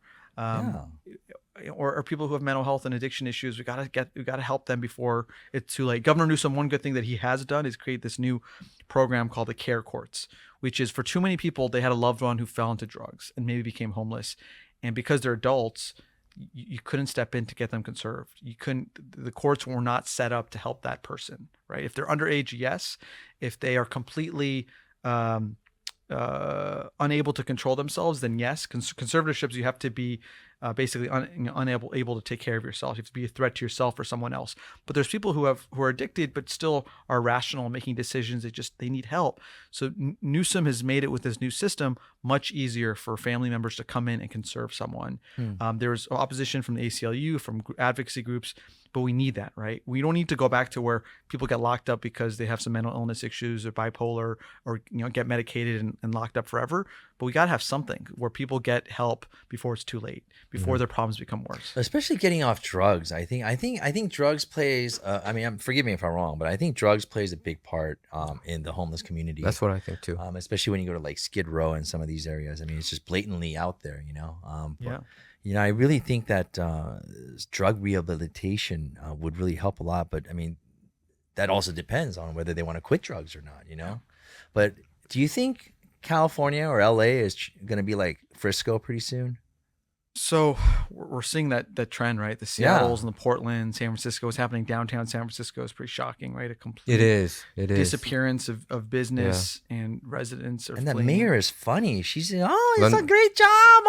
Or people who have mental health and addiction issues, we gotta help them before it's too late. Governor Newsom, one good thing that he has done is create this new program called the Care Courts, which is for too many people. They had a loved one who fell into drugs and maybe became homeless, and because they're adults, you couldn't step in to get them conserved. The courts were not set up to help that person, right? If they're underage, yes. If they are completely unable to control themselves, then yes. Conservatorships, you have to be basically unable to take care of yourself. You have to be a threat to yourself or someone else. But there's people who are addicted but still are rational and making decisions. They need help. So Newsom has made it with this new system much easier for family members to come in and conserve someone. There's opposition from the ACLU, from advocacy groups, but we need that, right? We don't need to go back to where people get locked up because they have some mental illness issues or bipolar or get medicated and locked up forever. But we got to have something where people get help before it's too late, before their problems become worse. Especially getting off drugs. I think drugs plays. Forgive me if I'm wrong, but I think drugs plays a big part in the homeless community. That's what I think too. Especially when you go to like Skid Row and some of these areas. I mean, it's just blatantly out there. I really think that drug rehabilitation would really help a lot. But I mean, that also depends on whether they want to quit drugs or not. But do you think California or LA is going to be like Frisco pretty soon? So we're seeing that trend, right? The Seattles and the Portland, San Francisco. What's happening downtown San Francisco is pretty shocking, right? A complete disappearance of business and residents. And the mayor is funny. She's it's a great job.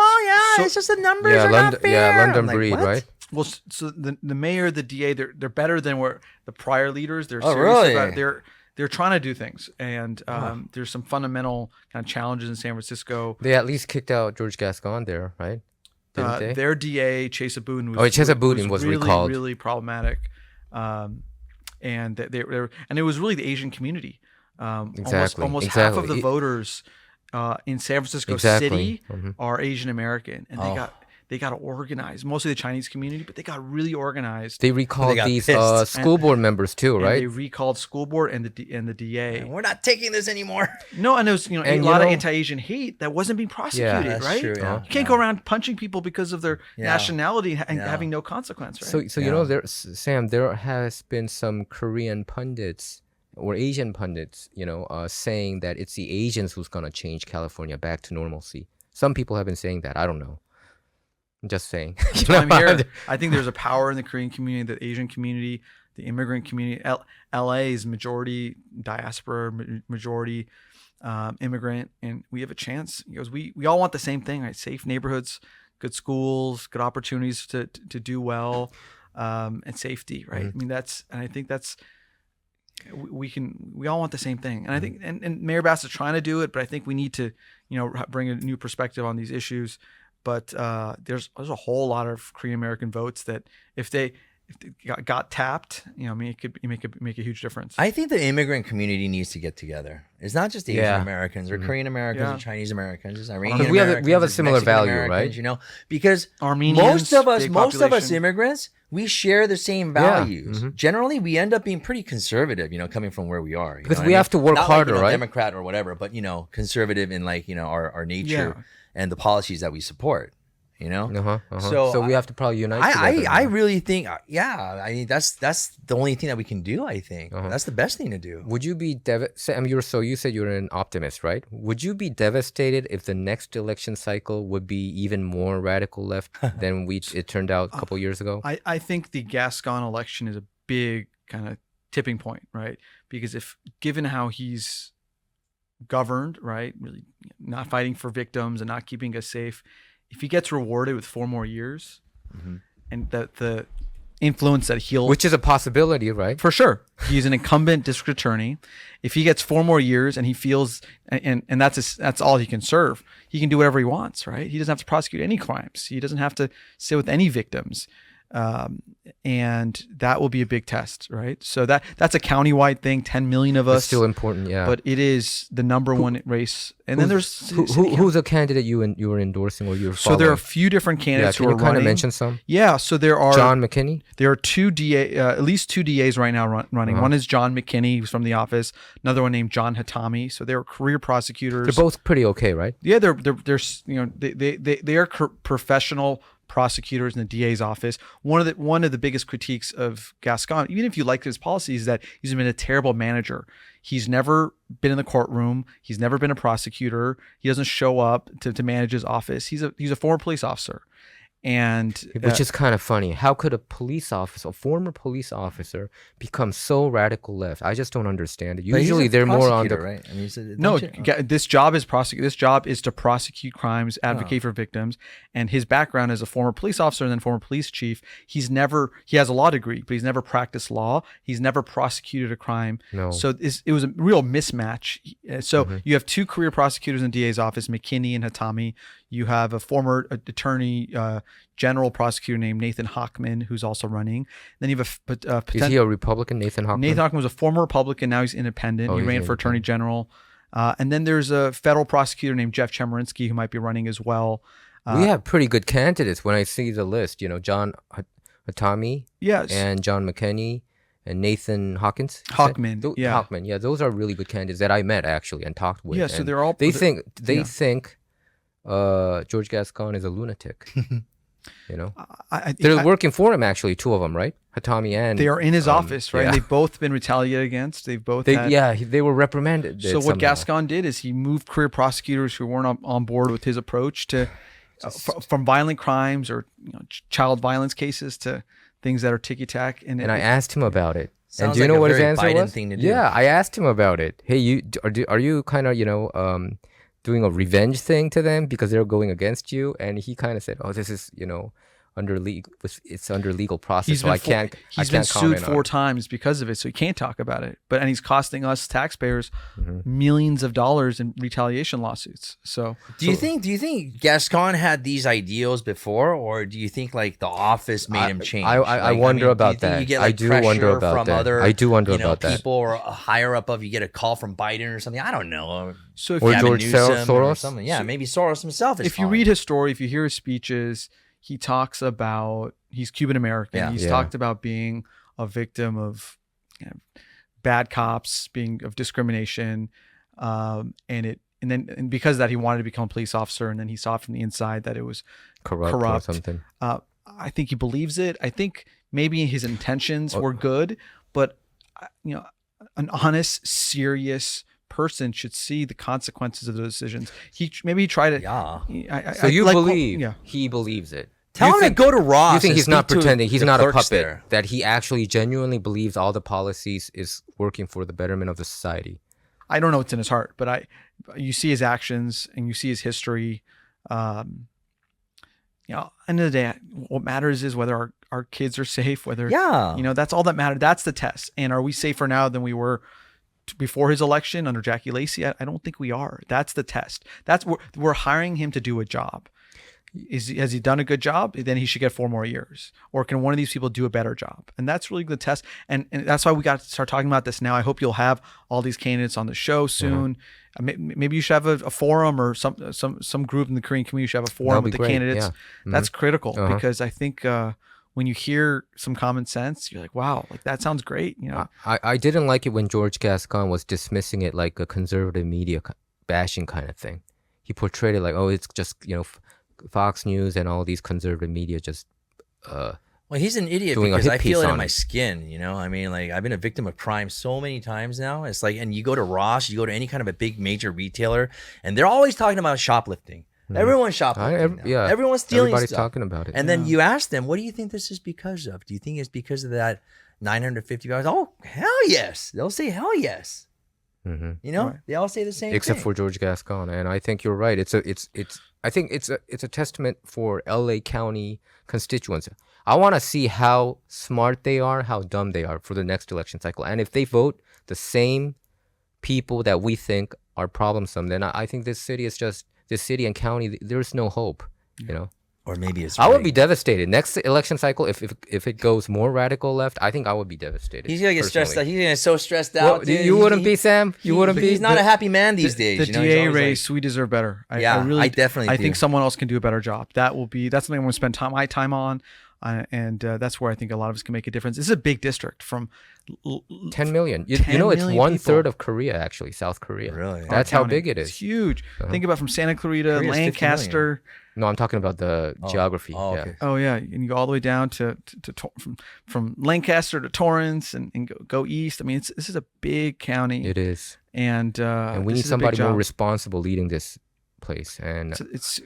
It's just the numbers are not fair. Yeah, London breed, right? Well, so the mayor, the DA, they're better than the prior leaders. They're serious really? about it. They're trying to do things, and there's some fundamental kind of challenges in San Francisco. They at least kicked out George Gascon there, right? didn't they? Their DA, Chesa Boudin, was really recalled. Really problematic. And it was really the Asian community. Almost half of the voters in San Francisco City are Asian American, and they got organized. Mostly the Chinese community, but they got really organized. They recalled these school board members too, right? They recalled school board and the DA. And we're not taking this anymore. No, and there was a lot of anti-Asian hate that wasn't being prosecuted, that's right? true, yeah. You can't go around punching people because of their nationality and having no consequence, right? So Sam, there has been some Korean pundits or Asian pundits, saying that it's the Asians who's gonna change California back to normalcy. Some people have been saying that. I don't know. I'm just saying. I'm here. I think there's a power in the Korean community, the Asian community, the immigrant community. LA is majority diaspora, majority immigrant, and we have a chance because we all want the same thing, right? Safe neighborhoods, good schools, good opportunities to do well, and safety, right? I mean, I think that's we all want the same thing, and I think and Mayor Bass is trying to do it, but I think we need to bring a new perspective on these issues. But there's a whole lot of Korean American votes that if they got tapped, it could make a huge difference. I think the immigrant community needs to get together. It's not just Asian Americans or Korean Americans or Chinese Americans. It's Iranian Americans. We have a similar value, right? Because Armenians, most of us immigrants, we share the same values. Generally, we end up being pretty conservative, coming from where we are. Because we have to work harder, right? Democrat or whatever, but conservative in our nature and the policies that we support. So we have to probably unite. I really think, that's the only thing that we can do. I think that's the best thing to do. Would you be Sam? You said you're an optimist, right? Would you be devastated if the next election cycle would be even more radical left than it turned out a couple years ago? I think the Gascon election is a big kind of tipping point, right? Because given how he's governed, right, really not fighting for victims and not keeping us safe. If he gets rewarded with 4 more years, and the influence that which is a possibility, right? For sure, he's an incumbent district attorney. If he gets 4 more years and he feels, and that's all he can serve, he can do whatever he wants, right? He doesn't have to prosecute any crimes. He doesn't have to sit with any victims. And that will be a big test, right? So that's a countywide thing. 10 million of us. It's still important, yeah. But it is the number one race. And then there's who's a candidate you were endorsing or you're following? So there are a few different candidates who are running. Can you kind of mention some? Yeah. So there are John McKinney. There are at least 2 DAs right now running. One is John McKinney, who's from the office. Another one named John Hatami. So they're career prosecutors. They're both pretty okay, right? Yeah, they are professional prosecutors in the DA's office. One of the biggest critiques of Gascon, even if you like his policies, is that he's been a terrible manager. He's never been in the courtroom. He's never been a prosecutor. He doesn't show up to manage his office. He's a former police officer. Which is kind of funny. How could a former police officer, become so radical left? I just don't understand it. Usually they're more on the right. I mean, this job is prosecute. This job is to prosecute crimes, advocate for victims. And his background as a former police officer and then former police chief. He has a law degree, but he's never practiced law. He's never prosecuted a crime. No. So it was a real mismatch. So you have 2 career prosecutors in the DA's office, McKinney and Hatami. You have a former attorney general prosecutor named Nathan Hochman, who's also running. Then you have is he a Republican, Nathan Hochman? Nathan Hochman was a former Republican. Now he's independent. He ran for attorney general. And then there's a federal prosecutor named Jeff Chemerinsky who might be running as well. We have pretty good candidates when I see the list. John Hatami, and John McKinney. And Nathan Hochman. Hochman, yeah, those are really good candidates that I met actually and talked with. Yeah, so they're all. They think George Gascon is a lunatic. They're working for him actually, 2 of them, right? Hatami and they are in his office, right? Yeah. They've both been retaliated against. They were reprimanded. So what Gascon did is he moved career prosecutors who weren't on board with his approach to from violent crimes or child violence cases to things that are ticky-tack. And I asked him about it. And do you know what his answer was? Thing to do. Yeah, I asked him about it. Hey, are you kind of doing a revenge thing to them because they're going against you? And he kind of said, "Oh, this is under legal process, so I can't He's been sued comment 4 times because of it, so he can't talk about it. And he's costing us taxpayers millions of dollars in retaliation lawsuits. So do you think Gascon had these ideals before, or do you think like The Office made him change? I wonder about that. You get, I do wonder about that. Other, I do wonder about that. People or higher up you get a call from Biden or something. I don't know. So if or you, George Soros or something. Yeah, maybe Soros himself is if you read his story, if you hear his speeches, he talks about he's Cuban American. Yeah. He's talked about being a victim of bad cops, of discrimination, and because of that he wanted to become a police officer, and then he saw from the inside that it was corrupt. or something. I think he believes it. I think maybe his intentions were good, but an honest, serious person should see the consequences of those decisions. He tried to. Yeah. So you believe he believes it? Tell him to go to Ross. You think he's not pretending? He's not a puppet. There. That he actually genuinely believes all the policies is working for the betterment of the society. I don't know what's in his heart, but you see his actions and you see his history. End of the day, what matters is whether our kids are safe. Whether that's all that matters. That's the test. And are we safer now than we were before his election under Jackie Lacey? I don't think we are. That's the test. We're hiring him to do a job. Has he done a good job? Then he should get 4 more years. Or can one of these people do a better job? And that's really the test. And that's why we got to start talking about this now. I hope you'll have all these candidates on the show soon. Maybe you should have a forum, or some group in the Korean community should have a forum with the candidates. Yeah. That's critical because I think when you hear some common sense, you're like, wow, like that sounds great. I didn't like it when George Gascon was dismissing it like a conservative media bashing kind of thing. He portrayed it like, oh, it's just Fox News and all these conservative media just. Well, he's an idiot because I feel it in my skin. I mean, like I've been a victim of crime so many times now. It's like, and you go to Ross, you go to any kind of a big major retailer, and they're always talking about shoplifting. Everyone's shoplifting. Everyone's stealing Everybody's stuff. talking about it. And then you ask them, what do you think this is because of? Do you think it's because of that $950? Oh, hell yes. They'll say hell yes. Right. They all say the same except thing. for George Gascon. And I think you're right. I think it's a testament for LA County constituents. I want to see how smart they are, how dumb they are for the next election cycle. And if they vote the same people that we think are problemsome, then I think this city and county, there's no hope, Or maybe it's I would be devastated. Next election cycle, if it goes more radical left, I think I would be devastated. He's gonna get stressed out. He's gonna get so stressed out. Well, you wouldn't be, Sam. You wouldn't be. He's not a happy man these days. The DA race, we deserve better. I definitely. I think someone else can do a better job. That's something I'm gonna spend my time on, and that's where I think a lot of us can make a difference. This is a big district from 10 million. You know, it's 1/3 of Korea, actually, South Korea. Really? That's how big it is. It's huge. Think about from Santa Clarita, Korea's Lancaster. No, I'm talking about the geography. Oh, yeah. okay. Oh yeah, and you go all the way down to from Lancaster to Torrance and go east. I mean, this is a big county. It is, and we need somebody more responsible leading this place. And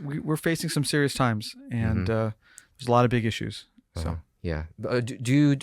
we're facing some serious times, and there's a lot of big issues. So yeah, do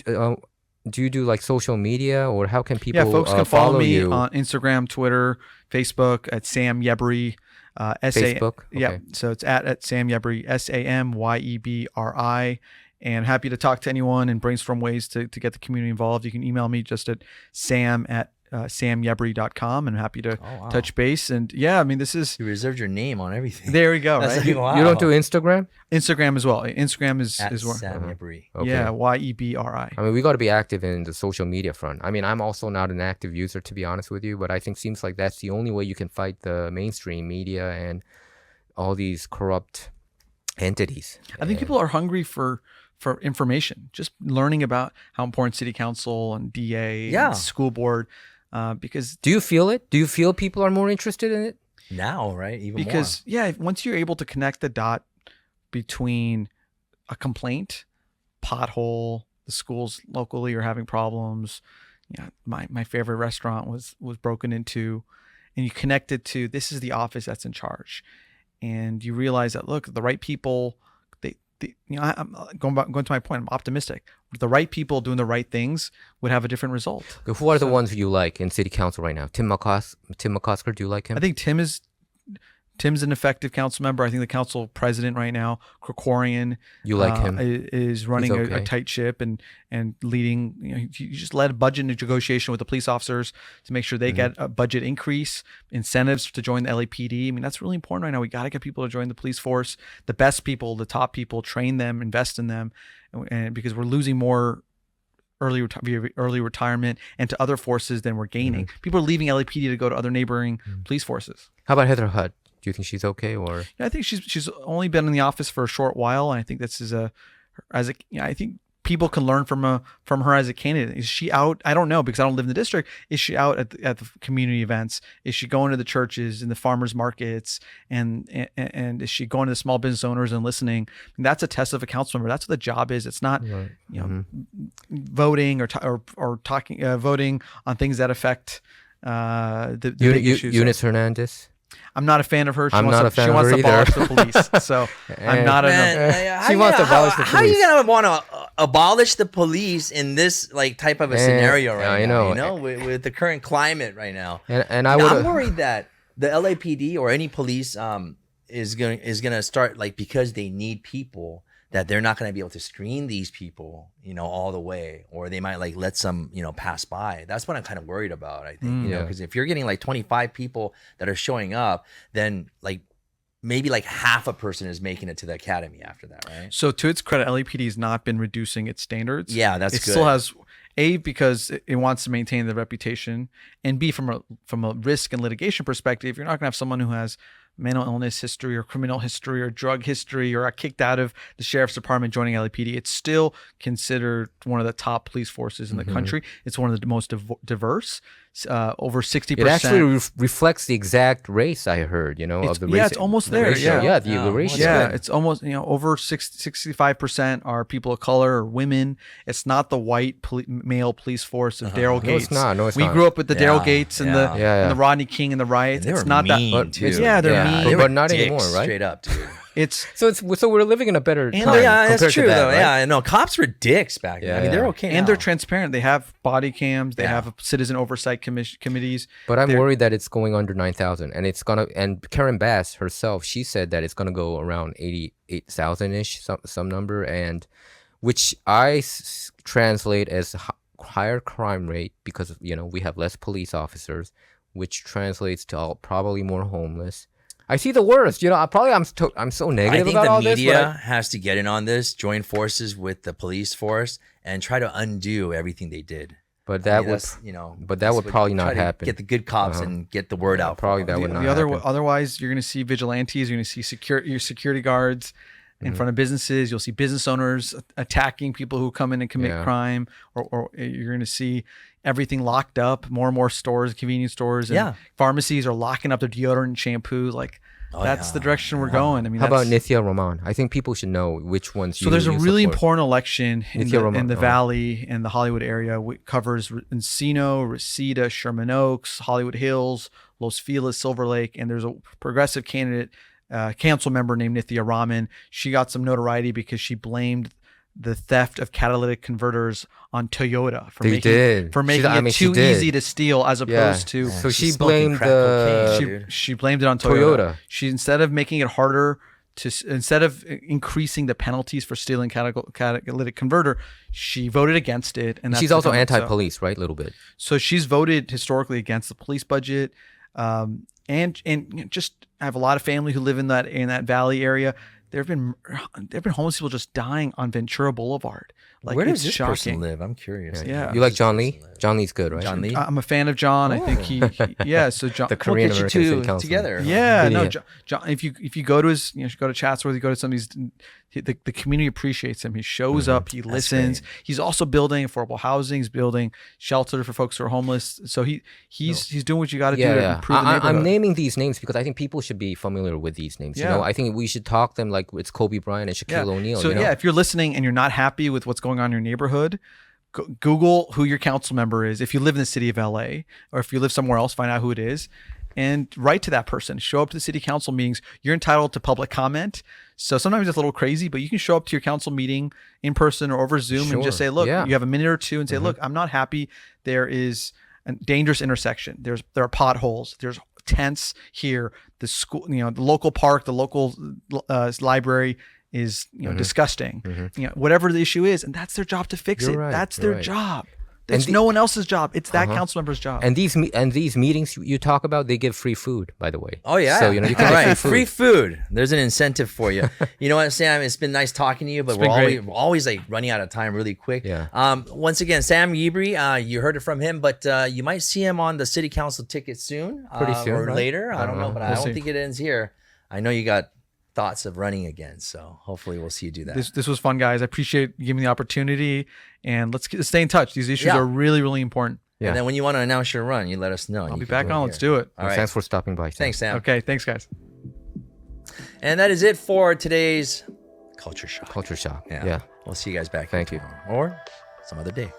you do like social media, or how can people? Yeah, folks can follow me you on Instagram, Twitter, Facebook at Sam Yebri. Facebook. Yeah, so it's at Sam Yebri, SAMYEBRI, and happy to talk to anyone and brainstorm ways to get the community involved. You can email me just at sam@samyebri.com, and I'm happy to touch base. And yeah, I mean, this is you reserved your name on everything. There we go. Right? You don't do Instagram? Instagram as well. Instagram is where Sam Yebri. Okay. Yeah, YEBRI. I mean, we got to be active in the social media front. I mean, I'm also not an active user, to be honest with you, but I think seems like that's the only way you can fight the mainstream media and all these corrupt entities. I think people are hungry for information, just learning about how important city council and DA and school board, because do you feel it? Do you feel people are more interested in it now, right? Even because more. Once you're able to connect the dot between a complaint, pothole, the schools locally are having problems. Yeah, my favorite restaurant was broken into, and you connect it to this is the office that's in charge, and you realize that look, the right people. I'm going to my point. I'm optimistic. The right people doing the right things would have a different result. Who are the ones you like in city council right now? Tim McCosker, do you like him? I think Tim is Tim's an effective council member. I think the council president right now, Krikorian, You like him? is running He's okay. a tight ship and leading. He just led a budget negotiation with the police officers to make sure they get a budget increase, incentives to join the LAPD. I mean, that's really important right now. We got to get people to join the police force. The best people, the top people, train them, invest in them, and because we're losing more early retirement and to other forces than we're gaining. People are leaving LAPD to go to other neighboring police forces. How about Heather Hutt? Do you think she's okay, or? Yeah, I think she's only been in the office for a short while, and I think this is I think people can learn from her as a candidate. Is she out? I don't know, because I don't live in the district. Is she out at the community events? Is she going to the churches and the farmers markets, and is she going to the small business owners and listening? And that's a test of a council member. That's what the job is. It's not voting or talking voting on things that affect the big issues. Eunice Hernandez. I'm not a fan of her. She I'm not a fan of her She wants to either. abolish the police. So I'm not She wants to abolish the How are you police. gonna want to abolish the police in this like type of a scenario right now? I know. With the current climate right now. And I I'm would. worried that the LAPD or any police is gonna start, like, because they need people, that they're not going to be able to screen these people, all the way, or they might like let some, pass by. That's what I'm kind of worried about, I think, because if you're getting like 25 people that are showing up, then like maybe like half a person is making it to the academy after that, right? So to its credit, LAPD has not been reducing its standards. Yeah, that's it good. Still has, A, because it wants to maintain the reputation, and B, from a risk and litigation perspective, you're not going to have someone who has mental illness history or criminal history or drug history or are kicked out of the sheriff's department joining LAPD. It's still considered one of the top police forces in the country. It's one of the most diverse. Over 60%. It actually reflects the exact race, I heard, of the race. Yeah, it's almost there. Ratio. Yeah, the ratio. Yeah, it's almost, over 65% are people of color or women. It's not the white male police force of Daryl Gates. No, it's not. We grew up with the Daryl Gates and Yeah. the Rodney King and the riots. They were it's not mean, that. too. Yeah, they're mean. They were but not dicks, anymore, right? Straight up, dude. So we're living in a better time. Yeah, that's compared true to that, though. right? Yeah, no, cops were dicks back then. Yeah, I mean, they're yeah. okay And now. they're transparent. They have body cams. They Yeah. have citizen oversight committees. But I'm They're- worried that it's going under 9,000, and it's gonna. And Karen Bass herself, she said that it's gonna go around 88,000 ish, some number, and which I translate as higher crime rate because we have less police officers, which translates to probably more homeless. I see the worst. I'm so negative I think about the all this. media has to get in on this, join forces with the police force, and try to undo everything they did. But that would, that's, but that that's would what- probably try not to happen. Get the good cops and get the word out. Probably for them. that would not The other, happen. otherwise, you're going to see vigilantes. You're going to see your security guards in front of businesses. You'll see business owners attacking people who come in and commit crime, or you're going to see everything locked up. More and more stores, convenience stores, and pharmacies are locking up their deodorant and shampoo. Like that's the direction we're going. I mean, How about Nithya Raman? I think people should know which ones. So there's a you really support. important election in Nithya Raman. the Valley and the Hollywood area. It covers Encino, Reseda, Sherman Oaks, Hollywood Hills, Los Feliz, Silver Lake, and there's a progressive candidate, council member named Nithya Raman. She got some notoriety because she blamed the theft of catalytic converters on Toyota for making it too easy to steal, as opposed to. So she smoking blamed crack the. cocaine. She blamed it on Toyota. She, instead of making it harder instead of increasing the penalties for stealing catalytic converter, she voted against it. And she's also anti-police, right? A little bit. So she's voted historically against the police budget, and just I have a lot of family who live in that valley area. There have been homeless people just dying on Ventura Boulevard. Like, where does this shocking. person live? I'm curious. Yeah. You like John Lee? John Lee's good, right? John Lee? I'm a fan of John. I think he so John. The Korean we'll get American you City two Council. together. Yeah, no, Idiot. John. If you go to his, go to Chatsworth, you go to some of these, the community appreciates him. He shows up, he listens. great. He's also building affordable housing. He's building shelter for folks who are homeless. So he's doing what you got to do to improve the neighborhood. I'm naming these names because I think people should be familiar with these names. Yeah. I think we should talk them like it's Kobe Bryant and Shaquille O'Neal. So if you're listening and you're not happy with what's going on in your neighborhood, Google who your council member is. If you live in the city of LA, or if you live somewhere else, find out who it is and write to that person. Show up to the city council meetings. You're entitled to public comment. So sometimes it's a little crazy, but you can show up to your council meeting in person or over Zoom and just say, look, you have a minute or two and say, look, I'm not happy. There is a dangerous intersection. There are potholes. There's tents here. The school, the local park, the local library is disgusting. Whatever the issue is, and that's their job to fix it. Right, that's their right. job. It's no one else's job. It's that council member's job. And these meetings you talk about, they give free food, by the way. Oh yeah. So you can get free food. There's an incentive for you. You know what, Sam? It's been nice talking to you, but we're always like running out of time really quick. Yeah. Once again, Sam Yebri, you heard it from him, but you might see him on the city council ticket soon. Pretty soon, or right? later. I don't know, but I We'll don't see. think it ends here. I know you got thoughts of running again, so hopefully we'll see you do that. This was fun, guys. I appreciate you giving me the opportunity, and let's stay in touch. These issues are really, really important. Yeah. And then when you want to announce your run, you let us know. I'll be back on. Let's do it. All right. Thanks for stopping by. Thanks, Sam. Okay, thanks, guys. And that is it for today's Culture Shock. Culture shock. Yeah. Yeah. We'll see you guys back. Thank you. Or some other day.